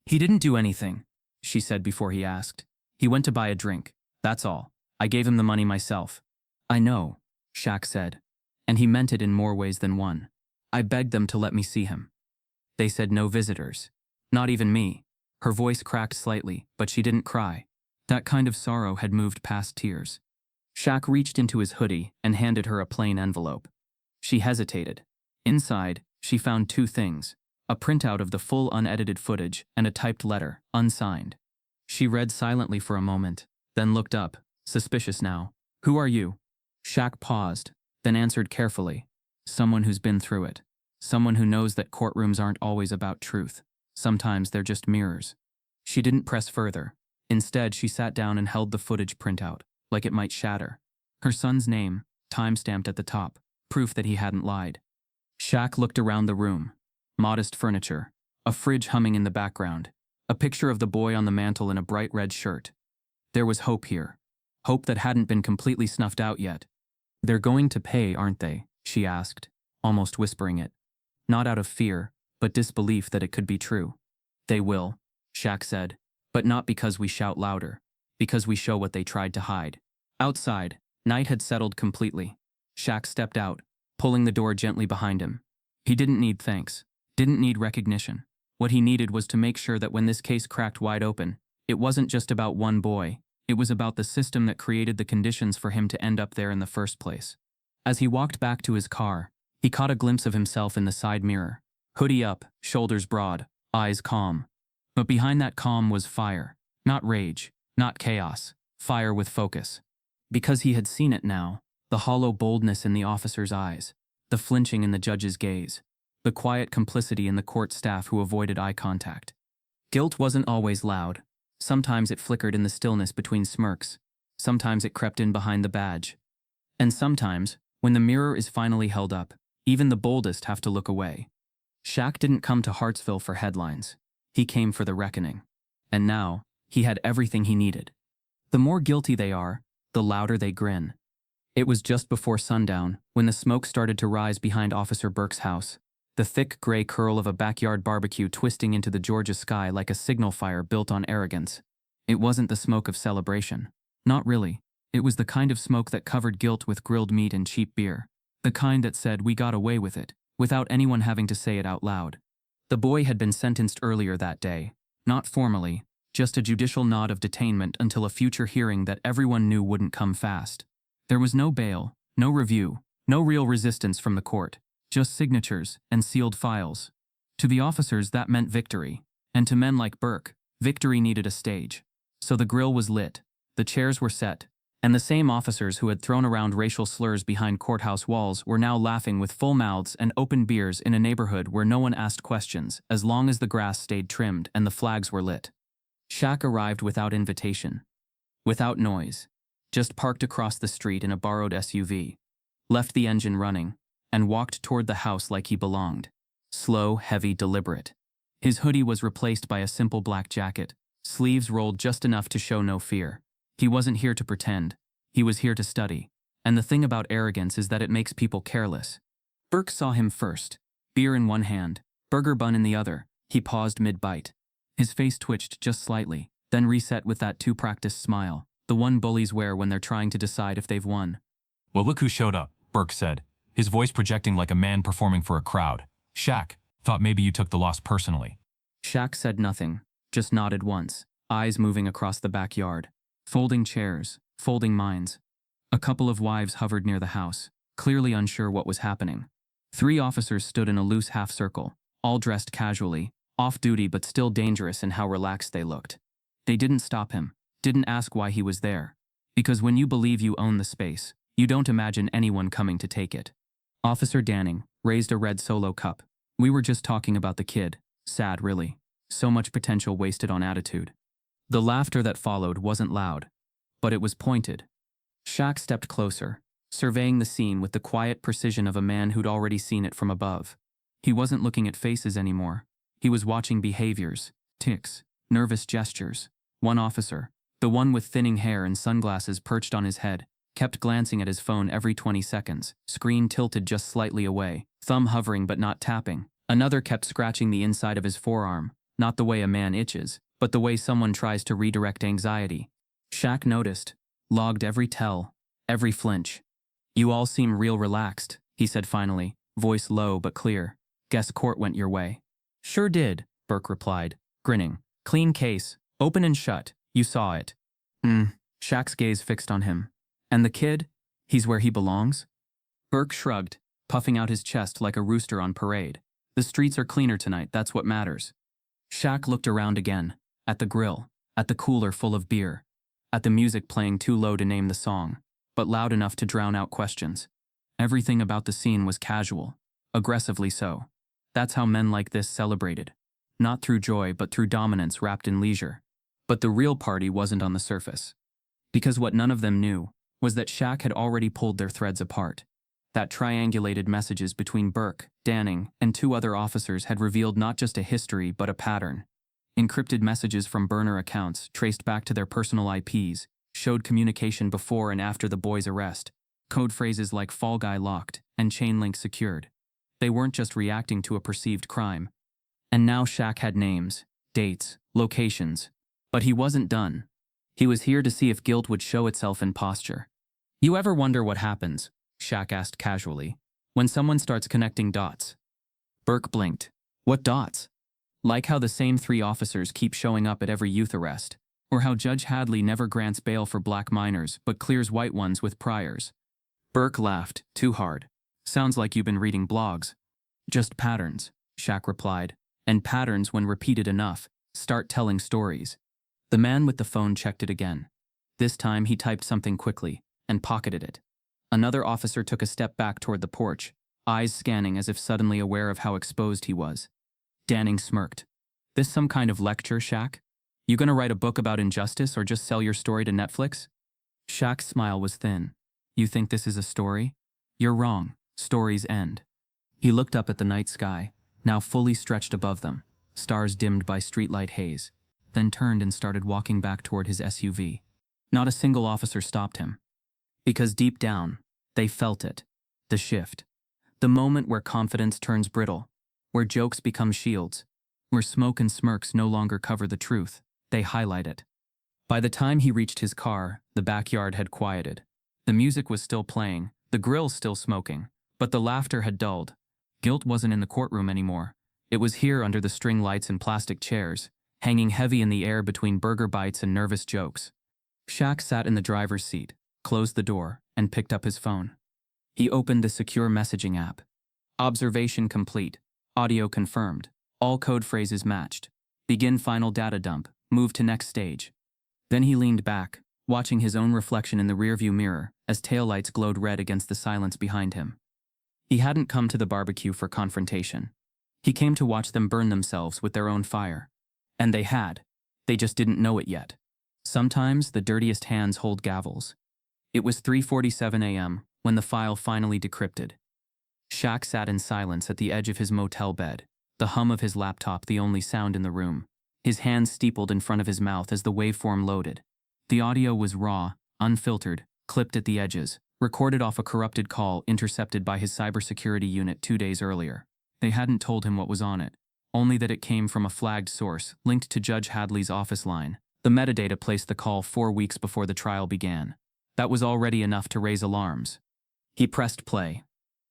"He didn't do anything," she said before he asked. "He went to buy a drink, that's all. I gave him the money myself." "I know," Shaq said, and he meant it in more ways than one. "I begged them to let me see him. They said no visitors. Not even me." Her voice cracked slightly, but she didn't cry. That kind of sorrow had moved past tears. Shaq reached into his hoodie and handed her a plain envelope. She hesitated. Inside, she found 2 things: a printout of the full unedited footage and a typed letter, unsigned. She read silently for a moment, then looked up, suspicious now. "Who are you?" Shaq paused, then answered carefully. "Someone who's been through it. Someone who knows that courtrooms aren't always about truth. Sometimes they're just mirrors." She didn't press further. Instead, she sat down and held the footage printout, like it might shatter. Her son's name, time-stamped at the top, proof that he hadn't lied. Shaq looked around the room. Modest furniture, a fridge humming in the background, a picture of the boy on the mantel in a bright red shirt. There was hope here. Hope that hadn't been completely snuffed out yet. "They're going to pay, aren't they?" she asked, almost whispering it. Not out of fear, but disbelief that it could be true. "They will," Shaq said, "but not because we shout louder, because we show what they tried to hide." Outside, night had settled completely. Shaq stepped out, pulling the door gently behind him. He didn't need thanks, didn't need recognition. What he needed was to make sure that when this case cracked wide open, it wasn't just about one boy, it was about the system that created the conditions for him to end up there in the first place. As he walked back to his car, he caught a glimpse of himself in the side mirror. Hoodie up, shoulders broad, eyes calm. But behind that calm was fire. Not rage, not chaos. Fire with focus. Because he had seen it now, the hollow boldness in the officer's eyes, the flinching in the judge's gaze. the quiet complicity in the court staff who avoided eye contact. Guilt wasn't always loud. Sometimes it flickered in the stillness between smirks. Sometimes it crept in behind the badge. And sometimes, when the mirror is finally held up, even the boldest have to look away. Shaq didn't come to Hartsville for headlines. He came for the reckoning. And now, he had everything he needed. The more guilty they are, the louder they grin. It was just before sundown when the smoke started to rise behind Officer Burke's house, the thick gray curl of a backyard barbecue twisting into the Georgia sky like a signal fire built on arrogance. It wasn't the smoke of celebration. Not really. It was the kind of smoke that covered guilt with grilled meat and cheap beer. The kind that said we got away with it, without anyone having to say it out loud. The boy had been sentenced earlier that day, not formally, just a judicial nod of detainment until a future hearing that everyone knew wouldn't come fast. There was no bail, no review, no real resistance from the court, just signatures and sealed files. To the officers that meant victory, and to men like Burke, victory needed a stage. So the grill was lit, the chairs were set, and the same officers who had thrown around racial slurs behind courthouse walls were now laughing with full mouths and open beers in a neighborhood where no one asked questions as long as the grass stayed trimmed and the flags were lit. Shaq arrived without invitation, without noise, just parked across the street in a borrowed SUV, left the engine running, and walked toward the house like he belonged. Slow, heavy, deliberate. His hoodie was replaced by a simple black jacket, sleeves rolled just enough to show no fear. He wasn't here to pretend. He was here to study. And the thing about arrogance is that it makes people careless. Burke saw him first, beer in one hand, burger bun in the other. He paused mid-bite. His face twitched just slightly, then reset with that too-practiced smile, the one bullies wear when they're trying to decide if they've won. "Well, look who showed up," Burke said, his voice projecting like a man performing for a crowd. "Shaq, thought maybe you took the loss personally." Shaq said nothing, just nodded once, eyes moving across the backyard. Folding chairs, folding minds. A couple of wives hovered near the house, clearly unsure what was happening. 3 officers stood in a loose half-circle, all dressed casually, off-duty but still dangerous in how relaxed they looked. They didn't stop him, didn't ask why he was there. Because when you believe you own the space, you don't imagine anyone coming to take it. Officer Danning raised a red Solo cup. "We were just talking about the kid. Sad, really. So much potential wasted on attitude." The laughter that followed wasn't loud, but it was pointed. Shaq stepped closer, surveying the scene with the quiet precision of a man who'd already seen it from above. He wasn't looking at faces anymore. He was watching behaviors, tics, nervous gestures. One officer, the one with thinning hair and sunglasses perched on his head, kept glancing at his phone every 20 seconds, screen tilted just slightly away, thumb hovering but not tapping. Another kept scratching the inside of his forearm, not the way a man itches, but the way someone tries to redirect anxiety. Shaq noticed, logged every tell, every flinch. "You all seem real relaxed," he said finally, voice low but clear. "Guess court went your way." "Sure did," Burke replied, grinning. "Clean case, open and shut, you saw it." Shaq's gaze fixed on him. "And the kid? He's where he belongs?" Burke shrugged, puffing out his chest like a rooster on parade. "The streets are cleaner tonight, that's what matters." Shaq looked around again. At the grill, at the cooler full of beer, at the music playing too low to name the song, but loud enough to drown out questions. Everything about the scene was casual, aggressively so. That's how men like this celebrated. Not through joy but through dominance wrapped in leisure. But the real party wasn't on the surface. Because what none of them knew was that Shaq had already pulled their threads apart. That triangulated messages between Burke, Danning, and 2 other officers had revealed not just a history but a pattern. Encrypted messages from burner accounts traced back to their personal IPs showed communication before and after the boy's arrest. Code phrases like "fall guy locked" and "chain link secured." They weren't just reacting to a perceived crime. And now Shaq had names, dates, locations. But he wasn't done. He was here to see if guilt would show itself in posture. "You ever wonder what happens," Shaq asked casually, "when someone starts connecting dots?" Burke blinked. "What dots?" "Like how the same 3 officers keep showing up at every youth arrest, or how Judge Hadley never grants bail for black minors but clears white ones with priors." Burke laughed, too hard. "Sounds like you've been reading blogs." "Just patterns," Shaq replied, "and patterns, when repeated enough, start telling stories." The man with the phone checked it again. This time he typed something quickly and pocketed it. Another officer took a step back toward the porch, eyes scanning as if suddenly aware of how exposed he was. Danning smirked. This some kind of lecture, Shaq? You gonna write a book about injustice or just sell your story to Netflix? Shaq's smile was thin. You think this is a story? You're wrong. Stories end. He looked up at the night sky, now fully stretched above them, stars dimmed by streetlight haze, then turned and started walking back toward his SUV. Not a single officer stopped him. Because deep down, they felt it. The shift. The moment where confidence turns brittle, where jokes become shields, where smoke and smirks no longer cover the truth, they highlight it. By the time he reached his car, the backyard had quieted. The music was still playing, the grill still smoking, but the laughter had dulled. Guilt wasn't in the courtroom anymore. It was here under the string lights and plastic chairs, hanging heavy in the air between burger bites and nervous jokes. Shaq sat in the driver's seat, closed the door, and picked up his phone. He opened the secure messaging app. Observation complete. Audio confirmed. All code phrases matched. Begin final data dump. Move to next stage. Then he leaned back, watching his own reflection in the rearview mirror as taillights glowed red against the silence behind him. He hadn't come to the barbecue for confrontation. He came to watch them burn themselves with their own fire. And they had. They just didn't know it yet. Sometimes the dirtiest hands hold gavels. It was 3:47 a.m. when the file finally decrypted. Shaq sat in silence at the edge of his motel bed, the hum of his laptop the only sound in the room, his hands steepled in front of his mouth as the waveform loaded. The audio was raw, unfiltered, clipped at the edges, recorded off a corrupted call intercepted by his cybersecurity unit 2 days earlier. They hadn't told him what was on it, only that it came from a flagged source linked to Judge Hadley's office line. The metadata placed the call 4 weeks before the trial began. That was already enough to raise alarms. He pressed play.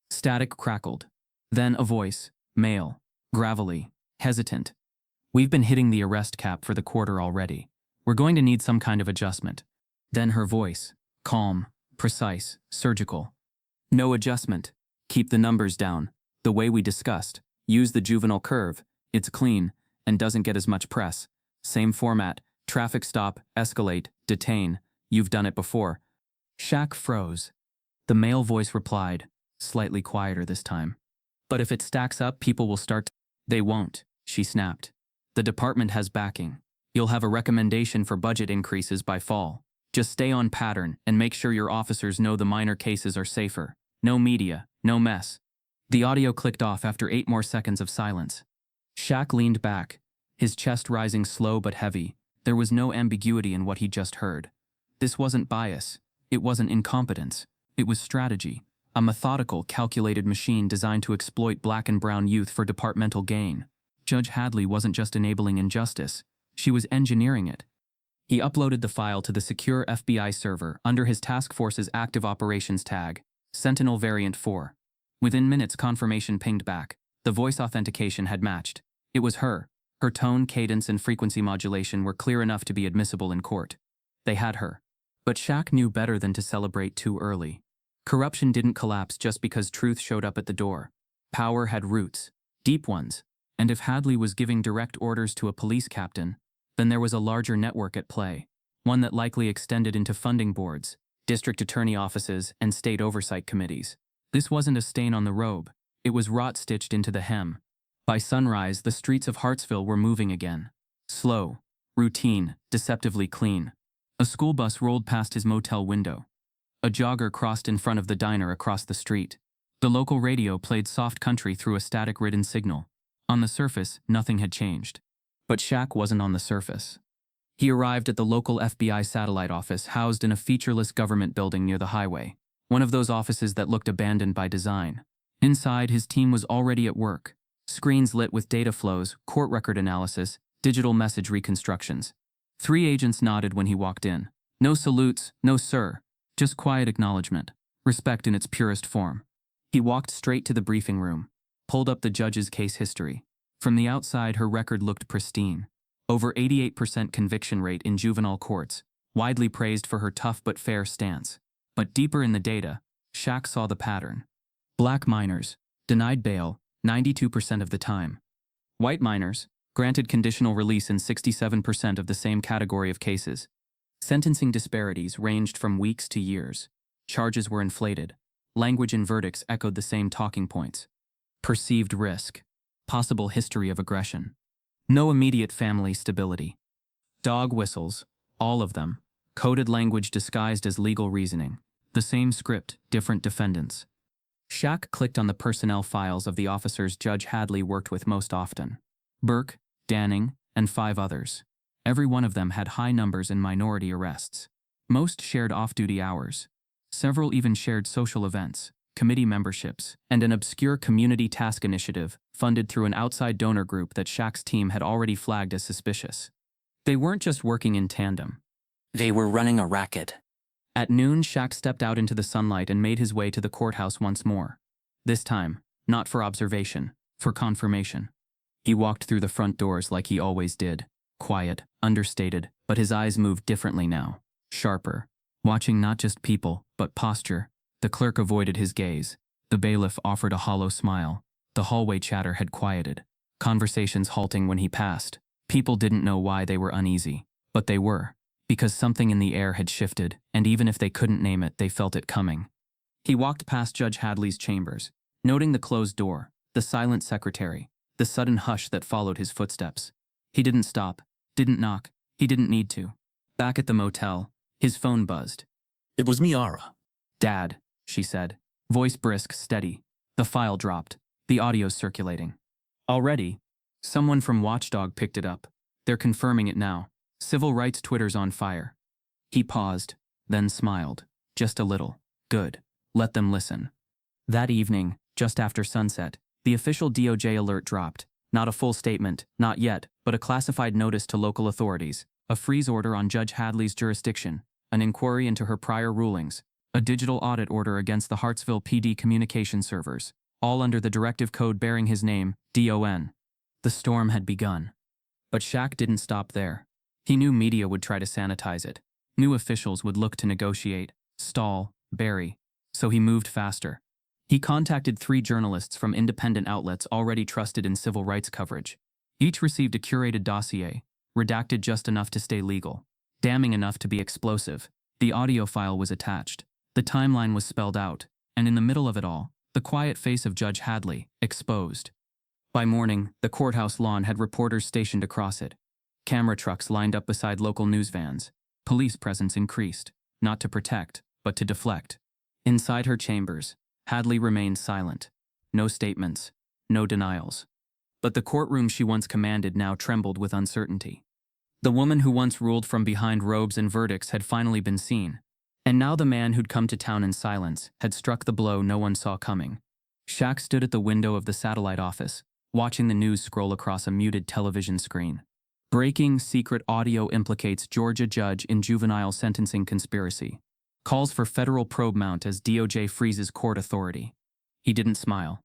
Static crackled. Then a voice, male, gravelly, hesitant. We've been hitting the arrest cap for the quarter already. We're going to need some kind of adjustment. Then her voice, calm, precise, surgical. No adjustment. Keep the numbers down. The way we discussed. Use the juvenile curve. It's clean and doesn't get as much press. Same format. Traffic stop, escalate, detain. You've done it before. Shaq froze. The male voice replied, slightly quieter this time. But if it stacks up, people will start. They won't, she snapped. The department has backing. You'll have a recommendation for budget increases by fall. Just stay on pattern and make sure your officers know the minor cases are safer. No media, no mess. The audio clicked off after 8 more seconds of silence. Shaq leaned back, his chest rising slow but heavy. There was no ambiguity in what he just heard. This wasn't bias. It wasn't incompetence. It was strategy. A methodical, calculated machine designed to exploit black and brown youth for departmental gain. Judge Hadley wasn't just enabling injustice. She was engineering it. He uploaded the file to the secure FBI server under his task force's active operations tag, Sentinel Variant 4. Within minutes, confirmation pinged back. The voice authentication had matched. It was her. Her tone, cadence, and frequency modulation were clear enough to be admissible in court. They had her. But Shaq knew better than to celebrate too early. Corruption didn't collapse just because truth showed up at the door. Power had roots, deep ones, and if Hadley was giving direct orders to a police captain, then there was a larger network at play, one that likely extended into funding boards, district attorney offices, and state oversight committees. This wasn't a stain on the robe. It was rot-stitched into the hem. By sunrise, the streets of Hartsville were moving again. Slow, routine, deceptively clean. A school bus rolled past his motel window. A jogger crossed in front of the diner across the street. The local radio played soft country through a static-ridden signal. On the surface, nothing had changed. But Shaq wasn't on the surface. He arrived at the local FBI satellite office housed in a featureless government building near the highway, one of those offices that looked abandoned by design. Inside, his team was already at work. Screens lit with data flows, court record analysis, digital message reconstructions. 3 agents nodded when he walked in. No salutes, no sir, just quiet acknowledgement, respect in its purest form. He walked straight to the briefing room, pulled up the judge's case history. From the outside, her record looked pristine. Over 88% conviction rate in juvenile courts, widely praised for her tough but fair stance. But deeper in the data, Shaq saw the pattern. Black minors, denied bail, 92% of the time. White minors, granted conditional release in 67% of the same category of cases. Sentencing disparities ranged from weeks to years. Charges were inflated. Language and verdicts echoed the same talking points. Perceived risk. Possible history of aggression. No immediate family stability. Dog whistles, all of them. Coded language disguised as legal reasoning. The same script, different defendants. Shaq clicked on the personnel files of the officers Judge Hadley worked with most often. Burke, Danning, and 5 others. Every one of them had high numbers in minority arrests. Most shared off-duty hours. Several even shared social events, committee memberships, and an obscure community task initiative funded through an outside donor group that Shaq's team had already flagged as suspicious. They weren't just working in tandem. They were running a racket. At noon, Shaq stepped out into the sunlight and made his way to the courthouse once more. This time, not for observation, for confirmation. He walked through the front doors like he always did. Quiet, understated, but his eyes moved differently now. Sharper. Watching not just people, but posture. The clerk avoided his gaze. The bailiff offered a hollow smile. The hallway chatter had quieted. Conversations halting when he passed. People didn't know why they were uneasy, but they were. Because something in the air had shifted, and even if they couldn't name it, they felt it coming. He walked past Judge Hadley's chambers, noting the closed door, the silent secretary, the sudden hush that followed his footsteps. He didn't stop, didn't knock, he didn't need to. Back at the motel, his phone buzzed. It was me, Ara. "Dad," she said, voice brisk, steady. The file dropped, the audio circulating. Already, someone from Watchdog picked it up. They're confirming it now. Civil rights Twitter's on fire. He paused, then smiled. Just a little. Good. Let them listen. That evening, just after sunset, the official DOJ alert dropped. Not a full statement, not yet, but a classified notice to local authorities, a freeze order on Judge Hadley's jurisdiction, an inquiry into her prior rulings, a digital audit order against the Hartsville PD communication servers, all under the directive code bearing his name, DON. The storm had begun. But Shaq didn't stop there. He knew media would try to sanitize it. New officials would look to negotiate, stall, bury. So he moved faster. He contacted 3 journalists from independent outlets already trusted in civil rights coverage. Each received a curated dossier, redacted just enough to stay legal, damning enough to be explosive. The audio file was attached. The timeline was spelled out, and in the middle of it all, the quiet face of Judge Hadley, exposed. By morning, the courthouse lawn had reporters stationed across it. Camera trucks lined up beside local news vans. Police presence increased, not to protect, but to deflect. Inside her chambers, Hadley remained silent. No statements, no denials. But the courtroom she once commanded now trembled with uncertainty. The woman who once ruled from behind robes and verdicts had finally been seen. And now the man who'd come to town in silence had struck the blow no one saw coming. Shaq stood at the window of the satellite office, watching the news scroll across a muted television screen. Breaking secret audio implicates Georgia judge in juvenile sentencing conspiracy. Calls for federal probe mount as DOJ freezes court authority. He didn't smile.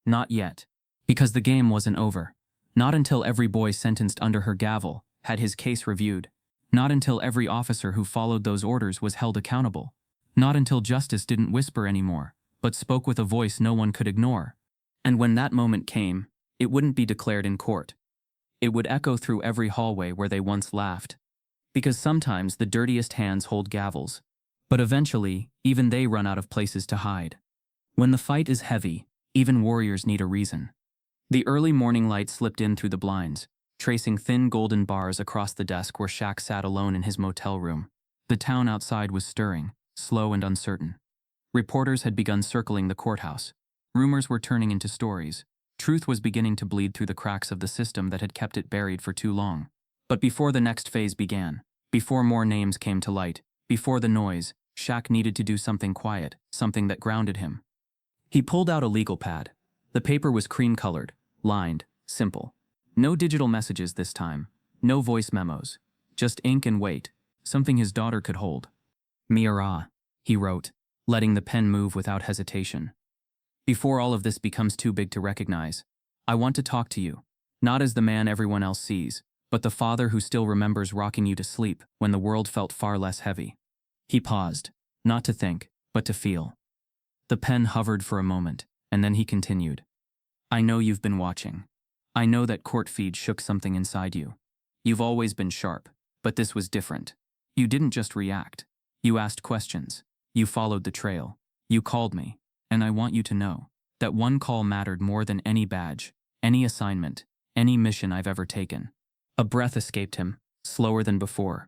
Not yet. Because the game wasn't over. Not until every boy sentenced under her gavel had his case reviewed. Not until every officer who followed those orders was held accountable. Not until justice didn't whisper anymore, but spoke with a voice no one could ignore. And when that moment came, it wouldn't be declared in court. It would echo through every hallway where they once laughed. Because sometimes the dirtiest hands hold gavels. But eventually, even they run out of places to hide. When the fight is heavy, even warriors need a reason. The early morning light slipped in through the blinds, tracing thin golden bars across the desk where Shaq sat alone in his motel room. The town outside was stirring, slow and uncertain. Reporters had begun circling the courthouse. Rumors were turning into stories. Truth was beginning to bleed through the cracks of the system that had kept it buried for too long. But before the next phase began, before more names came to light, before the noise, Shaq needed to do something quiet, something that grounded him. He pulled out a legal pad. The paper was cream-colored, lined, simple. No digital messages this time, no voice memos, just ink and weight, something his daughter could hold. "Mira," he wrote, letting the pen move without hesitation. "Before all of this becomes too big to recognize, I want to talk to you, not as the man everyone else sees, but the father who still remembers rocking you to sleep when the world felt far less heavy." He paused, not to think, but to feel. The pen hovered for a moment, and then he continued. "I know you've been watching. I know that court feed shook something inside you. You've always been sharp, but this was different. You didn't just react. You asked questions. You followed the trail. You called me. And I want you to know that one call mattered more than any badge, any assignment, any mission I've ever taken. A breath escaped him, slower than before.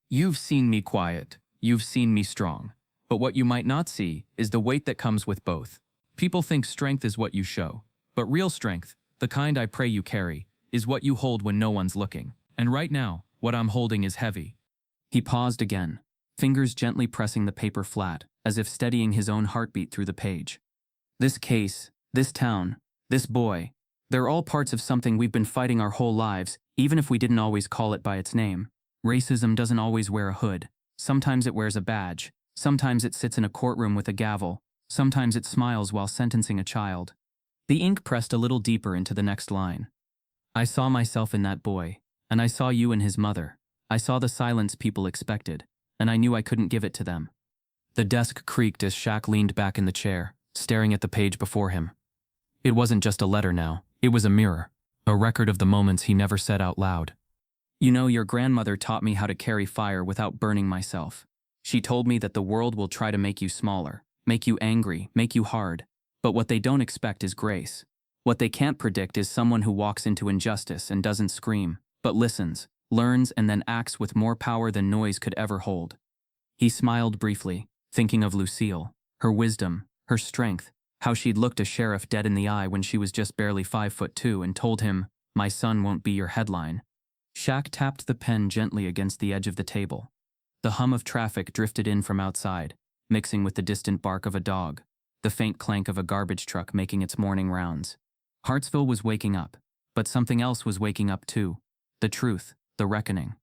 You've seen me quiet, you've seen me strong. But what you might not see is the weight that comes with both. People think strength is what you show, but real strength, the kind I pray you carry, is what you hold when no one's looking. And right now, what I'm holding is heavy. He paused again, fingers gently pressing the paper flat, as if steadying his own heartbeat through the page. This case, this town, this boy, they're all parts of something we've been fighting our whole lives, even if we didn't always call it by its name. Racism doesn't always wear a hood. Sometimes it wears a badge. Sometimes it sits in a courtroom with a gavel. Sometimes it smiles while sentencing a child. The ink pressed a little deeper into the next line. I saw myself in that boy, and I saw you and his mother. I saw the silence people expected, and I knew I couldn't give it to them. The desk creaked as Shaq leaned back in the chair, staring at the page before him. It wasn't just a letter now, it was a mirror, a record of the moments he never said out loud. You know, your grandmother taught me how to carry fire without burning myself. She told me that the world will try to make you smaller, make you angry, make you hard. But what they don't expect is grace. What they can't predict is someone who walks into injustice and doesn't scream, but listens, learns, and then acts with more power than noise could ever hold. He smiled briefly, thinking of Lucille, her wisdom, her strength, how she'd looked a sheriff dead in the eye when she was just barely 5'2" and told him, "My son won't be your headline." Shaq tapped the pen gently against the edge of the table. The hum of traffic drifted in from outside, mixing with the distant bark of a dog, the faint clank of a garbage truck making its morning rounds. Hartsville was waking up, but something else was waking up too. The truth, the reckoning.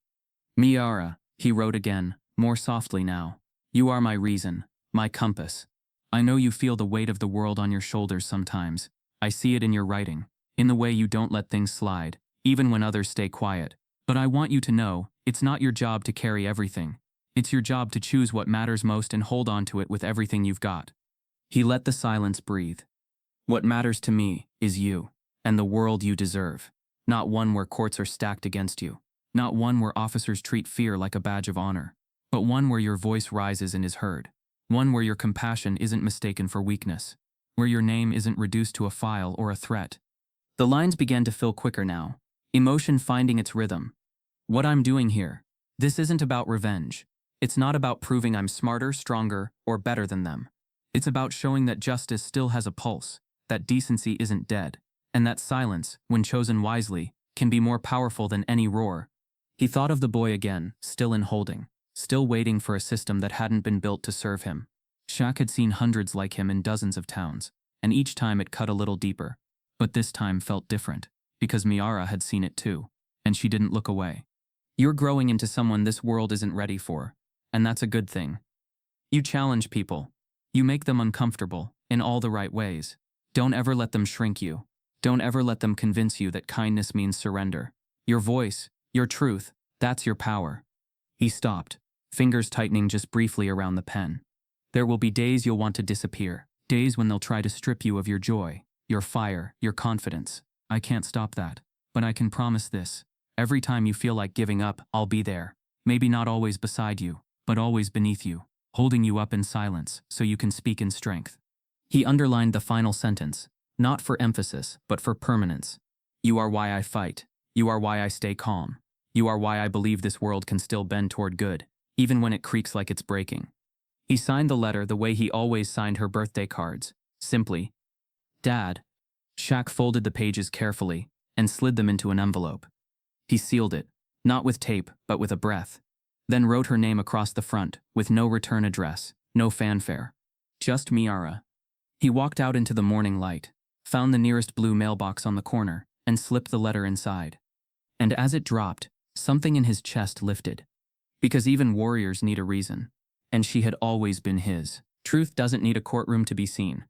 Miara, he wrote again, more softly now. You are my reason, my compass. I know you feel the weight of the world on your shoulders sometimes. I see it in your writing, in the way you don't let things slide, even when others stay quiet. But I want you to know, it's not your job to carry everything. It's your job to choose what matters most and hold on to it with everything you've got. He let the silence breathe. What matters to me is you, and the world you deserve. Not one where courts are stacked against you. Not one where officers treat fear like a badge of honor. But one where your voice rises and is heard. One where your compassion isn't mistaken for weakness. Where your name isn't reduced to a file or a threat. The lines began to fill quicker now, emotion finding its rhythm. What I'm doing here, this isn't about revenge. It's not about proving I'm smarter, stronger, or better than them. It's about showing that justice still has a pulse, that decency isn't dead, and that silence, when chosen wisely, can be more powerful than any roar. He thought of the boy again, still in holding, still waiting for a system that hadn't been built to serve him. Shaq had seen hundreds like him in dozens of towns, and each time it cut a little deeper. But this time felt different, because Miara had seen it too, and she didn't look away. You're growing into someone this world isn't ready for, and that's a good thing. You challenge people. You make them uncomfortable, in all the right ways. Don't ever let them shrink you. Don't ever let them convince you that kindness means surrender. Your voice, your truth, that's your power. He stopped, fingers tightening just briefly around the pen. There will be days you'll want to disappear, days when they'll try to strip you of your joy, your fire, your confidence. I can't stop that, but I can promise this. Every time you feel like giving up, I'll be there. Maybe not always beside you, but always beneath you, holding you up in silence so you can speak in strength. He underlined the final sentence, not for emphasis, but for permanence. You are why I fight. You are why I stay calm. You are why I believe this world can still bend toward good, even when it creaks like it's breaking. He signed the letter the way he always signed her birthday cards, simply, Dad. Shaq folded the pages carefully and slid them into an envelope. He sealed it, not with tape, but with a breath, then wrote her name across the front with no return address, no fanfare. Just Miara. He walked out into the morning light, found the nearest blue mailbox on the corner, and slipped the letter inside. And as it dropped, something in his chest lifted. Because even warriors need a reason. And she had always been his. Truth doesn't need a courtroom to be seen.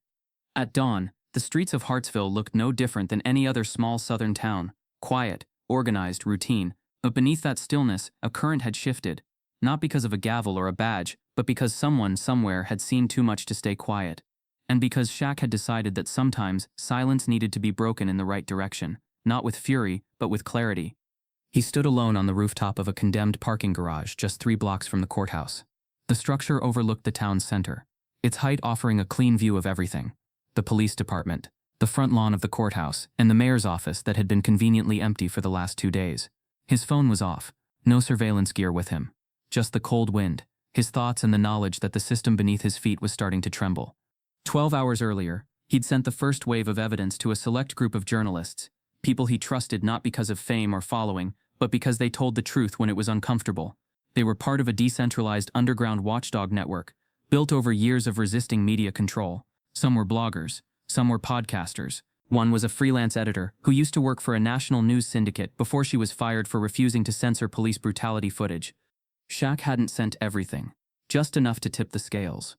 At dawn, the streets of Hartsville looked no different than any other small southern town, quiet, organized, routine, but beneath that stillness, a current had shifted, not because of a gavel or a badge, but because someone somewhere had seen too much to stay quiet. And because Shaq had decided that sometimes silence needed to be broken in the right direction, not with fury, but with clarity. He stood alone on the rooftop of a condemned parking garage just 3 blocks from the courthouse. The structure overlooked the town's center, its height offering a clean view of everything: the police department, the front lawn of the courthouse, and the mayor's office that had been conveniently empty for the last 2 days. His phone was off, no surveillance gear with him, just the cold wind, his thoughts, and the knowledge that the system beneath his feet was starting to tremble. 12 hours earlier, he'd sent the first wave of evidence to a select group of journalists, people he trusted not because of fame or following, but because they told the truth when it was uncomfortable. They were part of a decentralized underground watchdog network, built over years of resisting media control. Some were bloggers, some were podcasters. One was a freelance editor who used to work for a national news syndicate before she was fired for refusing to censor police brutality footage. Shaq hadn't sent everything, just enough to tip the scales.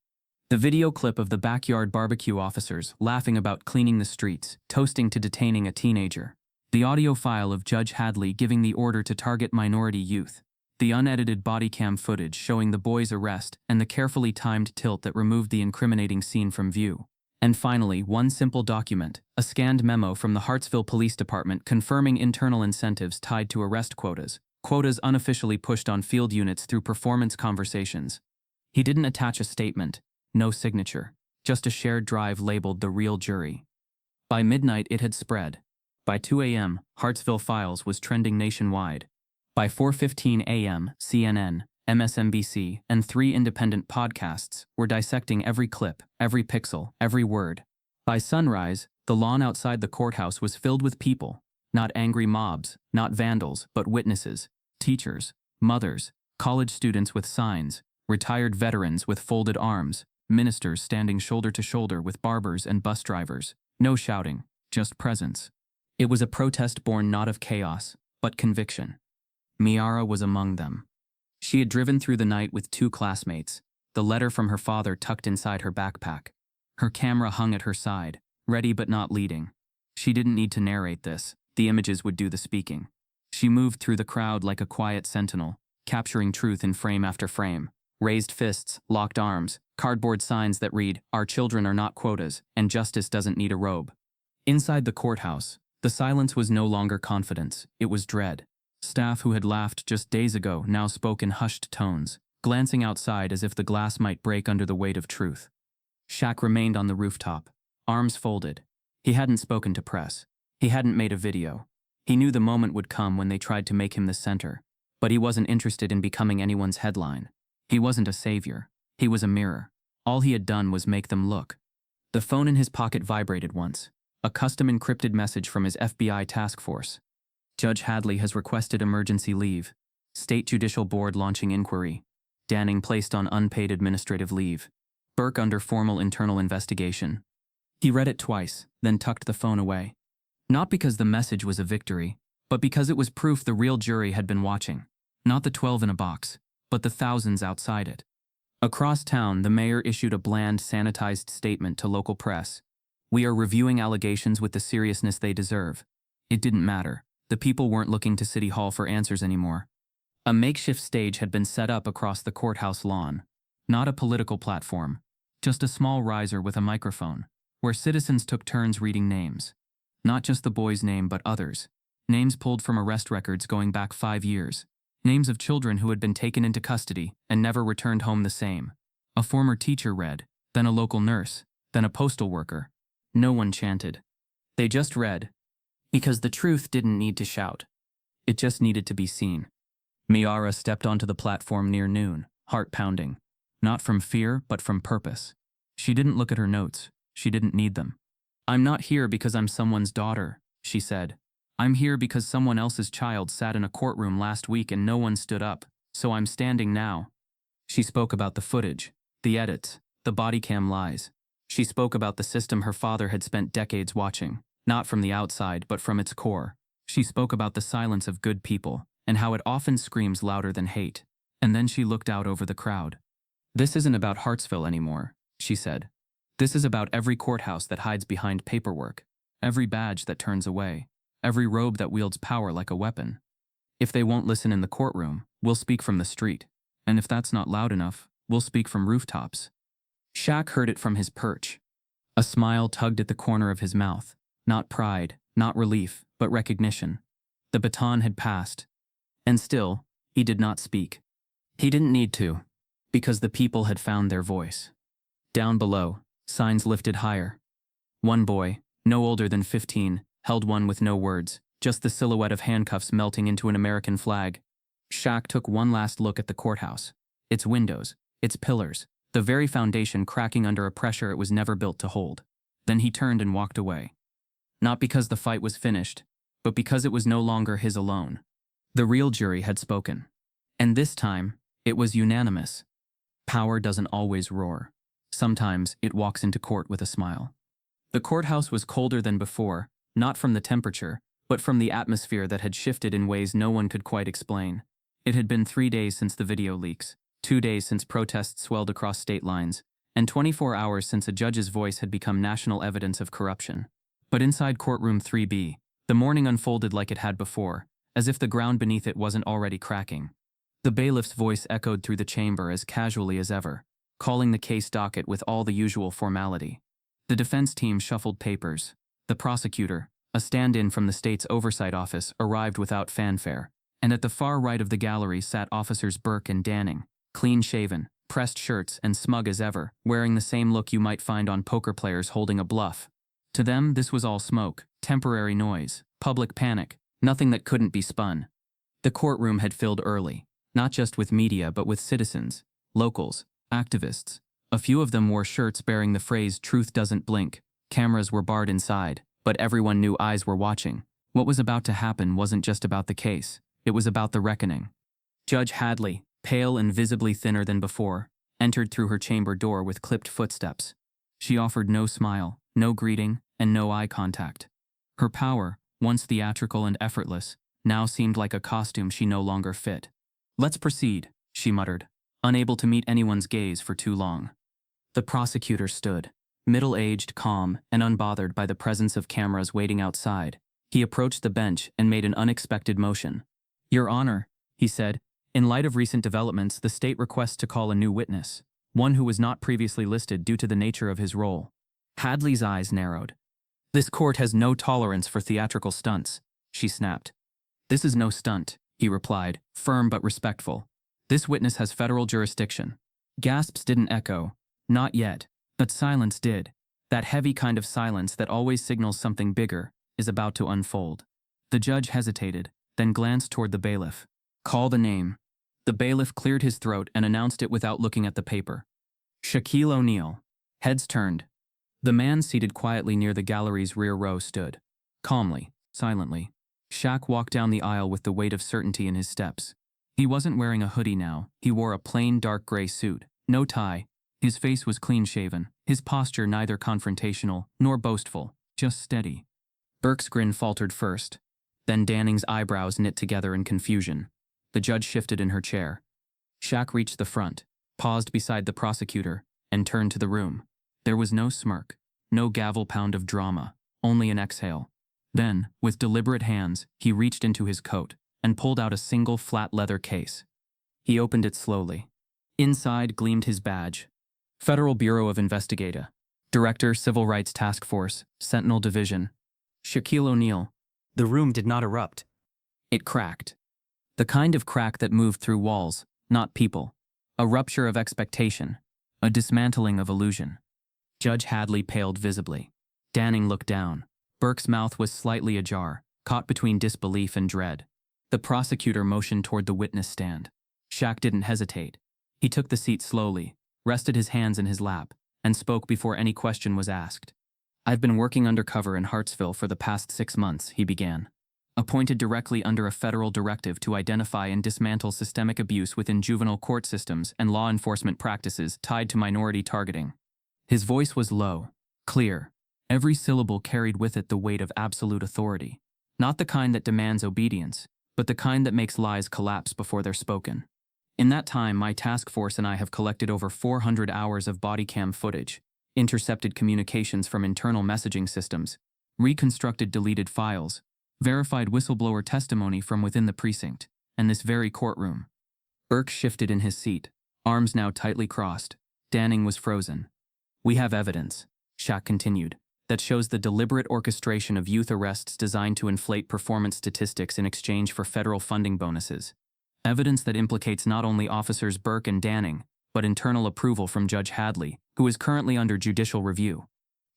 The video clip of the backyard barbecue officers laughing about cleaning the streets, toasting to detaining a teenager. The audio file of Judge Hadley giving the order to target minority youth. The unedited body cam footage showing the boy's arrest and the carefully timed tilt that removed the incriminating scene from view. And finally, one simple document, a scanned memo from the Hartsville Police Department confirming internal incentives tied to arrest quotas, quotas unofficially pushed on field units through performance conversations. He didn't attach a statement, no signature, just a shared drive labeled "The Real Jury." By midnight, it had spread. By 2 a.m., Hartsville Files was trending nationwide. By 4:15 a.m., CNN, MSNBC, and 3 independent podcasts were dissecting every clip, every pixel, every word. By sunrise, the lawn outside the courthouse was filled with people, not angry mobs, not vandals, but witnesses, teachers, mothers, college students with signs, retired veterans with folded arms, ministers standing shoulder to shoulder with barbers and bus drivers. No shouting, just presence. It was a protest born not of chaos, but conviction. Miara was among them. She had driven through the night with 2 classmates, the letter from her father tucked inside her backpack. Her camera hung at her side, ready but not leading. She didn't need to narrate this, the images would do the speaking. She moved through the crowd like a quiet sentinel, capturing truth in frame after frame. Raised fists, locked arms, cardboard signs that read, "Our children are not quotas, and justice doesn't need a robe." Inside the courthouse, the silence was no longer confidence, it was dread. Staff who had laughed just days ago now spoke in hushed tones, glancing outside as if the glass might break under the weight of truth. Shaq remained on the rooftop, arms folded. He hadn't spoken to press. He hadn't made a video. He knew the moment would come when they tried to make him the center, but he wasn't interested in becoming anyone's headline. He wasn't a savior. He was a mirror. All he had done was make them look. The phone in his pocket vibrated once, a custom encrypted message from his FBI task force. Judge Hadley has requested emergency leave. State Judicial Board launching inquiry. Danning placed on unpaid administrative leave. Burke under formal internal investigation. He read it twice, then tucked the phone away. Not because the message was a victory, but because it was proof the real jury had been watching. Not the 12 in a box, but the thousands outside it. Across town, the mayor issued a bland, sanitized statement to local press. "We are reviewing allegations with the seriousness they deserve." It didn't matter. The people weren't looking to City Hall for answers anymore. A makeshift stage had been set up across the courthouse lawn. Not a political platform, just a small riser with a microphone, where citizens took turns reading names. Not just the boy's name, but others. Names pulled from arrest records going back 5 years. Names of children who had been taken into custody and never returned home the same. A former teacher read, then a local nurse, then a postal worker. No one chanted. They just read. Because the truth didn't need to shout. It just needed to be seen. Miara stepped onto the platform near noon, heart pounding. Not from fear, but from purpose. She didn't look at her notes. She didn't need them. "I'm not here because I'm someone's daughter," she said. "I'm here because someone else's child sat in a courtroom last week and no one stood up, so I'm standing now." She spoke about the footage, the edits, the body cam lies. She spoke about the system her father had spent decades watching. Not from the outside, but from its core. She spoke about the silence of good people, and how it often screams louder than hate. And then she looked out over the crowd. "This isn't about Hartsville anymore," she said. "This is about every courthouse that hides behind paperwork, every badge that turns away, every robe that wields power like a weapon. If they won't listen in the courtroom, we'll speak from the street. And if that's not loud enough, we'll speak from rooftops." Shaq heard it from his perch. A smile tugged at the corner of his mouth. Not pride, not relief, but recognition. The baton had passed. And still, he did not speak. He didn't need to, because the people had found their voice. Down below, signs lifted higher. One boy, no older than 15, held one with no words, just the silhouette of handcuffs melting into an American flag. Shaq took one last look at the courthouse. Its windows, its pillars, the very foundation cracking under a pressure it was never built to hold. Then he turned and walked away. Not because the fight was finished, but because it was no longer his alone. The real jury had spoken. And this time, it was unanimous. Power doesn't always roar. Sometimes it walks into court with a smile. The courthouse was colder than before, not from the temperature, but from the atmosphere that had shifted in ways no one could quite explain. It had been 3 days since the video leaks, 2 days since protests swelled across state lines, and 24 hours since a judge's voice had become national evidence of corruption. But inside courtroom 3B, the morning unfolded like it had before, as if the ground beneath it wasn't already cracking. The bailiff's voice echoed through the chamber as casually as ever, calling the case docket with all the usual formality. The defense team shuffled papers. The prosecutor, a stand-in from the state's oversight office, arrived without fanfare, and at the far right of the gallery sat Officers Burke and Danning, clean-shaven, pressed shirts and smug as ever, wearing the same look you might find on poker players holding a bluff. To them, this was all smoke, temporary noise, public panic, nothing that couldn't be spun. The courtroom had filled early, not just with media but with citizens, locals, activists. A few of them wore shirts bearing the phrase "Truth doesn't blink." Cameras were barred inside, but everyone knew eyes were watching. What was about to happen wasn't just about the case, it was about the reckoning. Judge Hadley, pale and visibly thinner than before, entered through her chamber door with clipped footsteps. She offered no smile, no greeting, and no eye contact. Her power, once theatrical and effortless, now seemed like a costume she no longer fit. "Let's proceed," she muttered, unable to meet anyone's gaze for too long. The prosecutor stood, middle-aged, calm, and unbothered by the presence of cameras waiting outside. He approached the bench and made an unexpected motion. "Your Honor," he said, "in light of recent developments, the state requests to call a new witness, one who was not previously listed due to the nature of his role." Hadley's eyes narrowed. "This court has no tolerance for theatrical stunts," she snapped. "This is no stunt," he replied, firm but respectful. "This witness has federal jurisdiction." Gasps didn't echo. Not yet. But silence did. That heavy kind of silence that always signals something bigger is about to unfold. The judge hesitated, then glanced toward the bailiff. "Call the name." The bailiff cleared his throat and announced it without looking at the paper. "Shaquille O'Neal." Heads turned. The man seated quietly near the gallery's rear row stood. Calmly, silently. Shaq walked down the aisle with the weight of certainty in his steps. He wasn't wearing a hoodie now, he wore a plain dark gray suit, no tie. His face was clean-shaven, his posture neither confrontational nor boastful, just steady. Burke's grin faltered first. Then Danning's eyebrows knit together in confusion. The judge shifted in her chair. Shaq reached the front, paused beside the prosecutor, and turned to the room. There was no smirk, no gavel pound of drama, only an exhale. Then, with deliberate hands, he reached into his coat and pulled out a single flat leather case. He opened it slowly. Inside gleamed his badge. Federal Bureau of Investigator, Director, Civil Rights Task Force, Sentinel Division. Shaquille O'Neal. The room did not erupt. It cracked. The kind of crack that moved through walls, not people. A rupture of expectation. A dismantling of illusion. Judge Hadley paled visibly. Danning looked down. Burke's mouth was slightly ajar, caught between disbelief and dread. The prosecutor motioned toward the witness stand. Shaq didn't hesitate. He took the seat slowly, rested his hands in his lap, and spoke before any question was asked. "I've been working undercover in Hartsville for the past 6 months," he began. "Appointed directly under a federal directive to identify and dismantle systemic abuse within juvenile court systems and law enforcement practices tied to minority targeting." His voice was low, clear. Every syllable carried with it the weight of absolute authority. Not the kind that demands obedience, but the kind that makes lies collapse before they're spoken. "In that time, my task force and I have collected over 400 hours of body cam footage, intercepted communications from internal messaging systems, reconstructed deleted files, verified whistleblower testimony from within the precinct, and this very courtroom." Burke shifted in his seat, arms now tightly crossed. Danning was frozen. "We have evidence," Shaq continued, "that shows the deliberate orchestration of youth arrests designed to inflate performance statistics in exchange for federal funding bonuses. Evidence that implicates not only Officers Burke and Danning, but internal approval from Judge Hadley, who is currently under judicial review.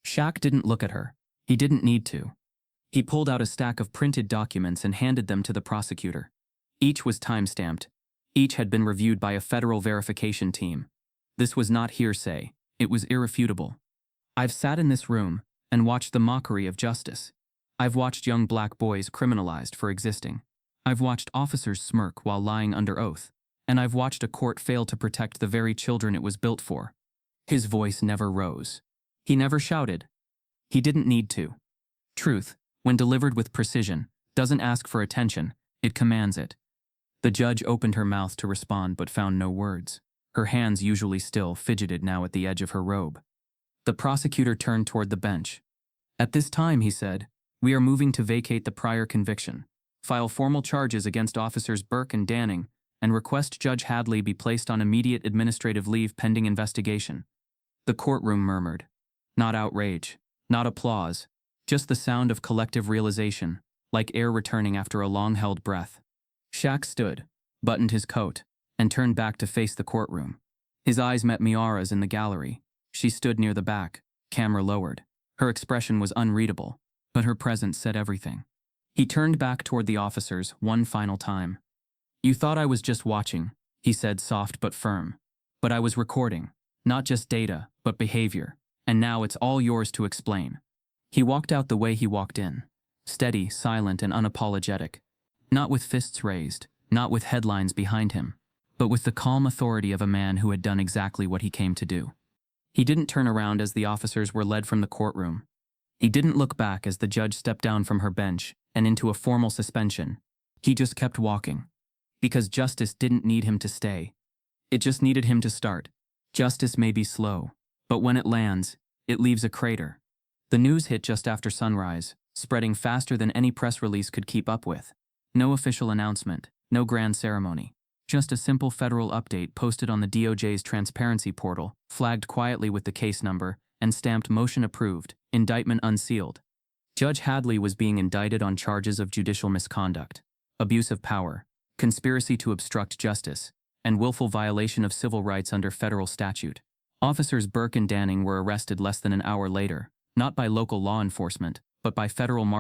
Shaq didn't look at her. He didn't need to. He pulled out a stack of printed documents and handed them to the prosecutor. Each was time-stamped. Each had been reviewed by a federal verification team. This was not hearsay. It was irrefutable. I've sat in this room and watched the mockery of justice. I've watched young black boys criminalized for existing. I've watched officers smirk while lying under oath. And I've watched a court fail to protect the very children it was built for. His voice never rose. He never shouted. He didn't need to. Truth, when delivered with precision, doesn't ask for attention, it commands it. The judge opened her mouth to respond but found no words. Her hands, usually still, fidgeted now at the edge of her robe. The prosecutor turned toward the bench. At this time, he said, we are moving to vacate the prior conviction, file formal charges against Officers Burke and Danning, and request Judge Hadley be placed on immediate administrative leave pending investigation. The courtroom murmured. Not outrage, not applause, just the sound of collective realization, like air returning after a long-held breath. Shaq stood, buttoned his coat, and turned back to face the courtroom. His eyes met Miara's in the gallery. She stood near the back, camera lowered. Her expression was unreadable, but her presence said everything. He turned back toward the officers one final time. You thought I was just watching, he said, soft but firm. But I was recording, not just data, but behavior, and now it's all yours to explain. He walked out the way he walked in, steady, silent, and unapologetic. Not with fists raised, not with headlines behind him, but with the calm authority of a man who had done exactly what he came to do. He didn't turn around as the officers were led from the courtroom. He didn't look back as the judge stepped down from her bench and into a formal suspension. He just kept walking. Because justice didn't need him to stay. It just needed him to start. Justice may be slow, but when it lands, it leaves a crater. The news hit just after sunrise, spreading faster than any press release could keep up with. No official announcement, no grand ceremony. Just a simple federal update posted on the DOJ's transparency portal, flagged quietly with the case number, and stamped motion approved, indictment unsealed. Judge Hadley was being indicted on charges of judicial misconduct, abuse of power, conspiracy to obstruct justice, and willful violation of civil rights under federal statute. Officers Burke and Danning were arrested less than an hour later, not by local law enforcement, but by federal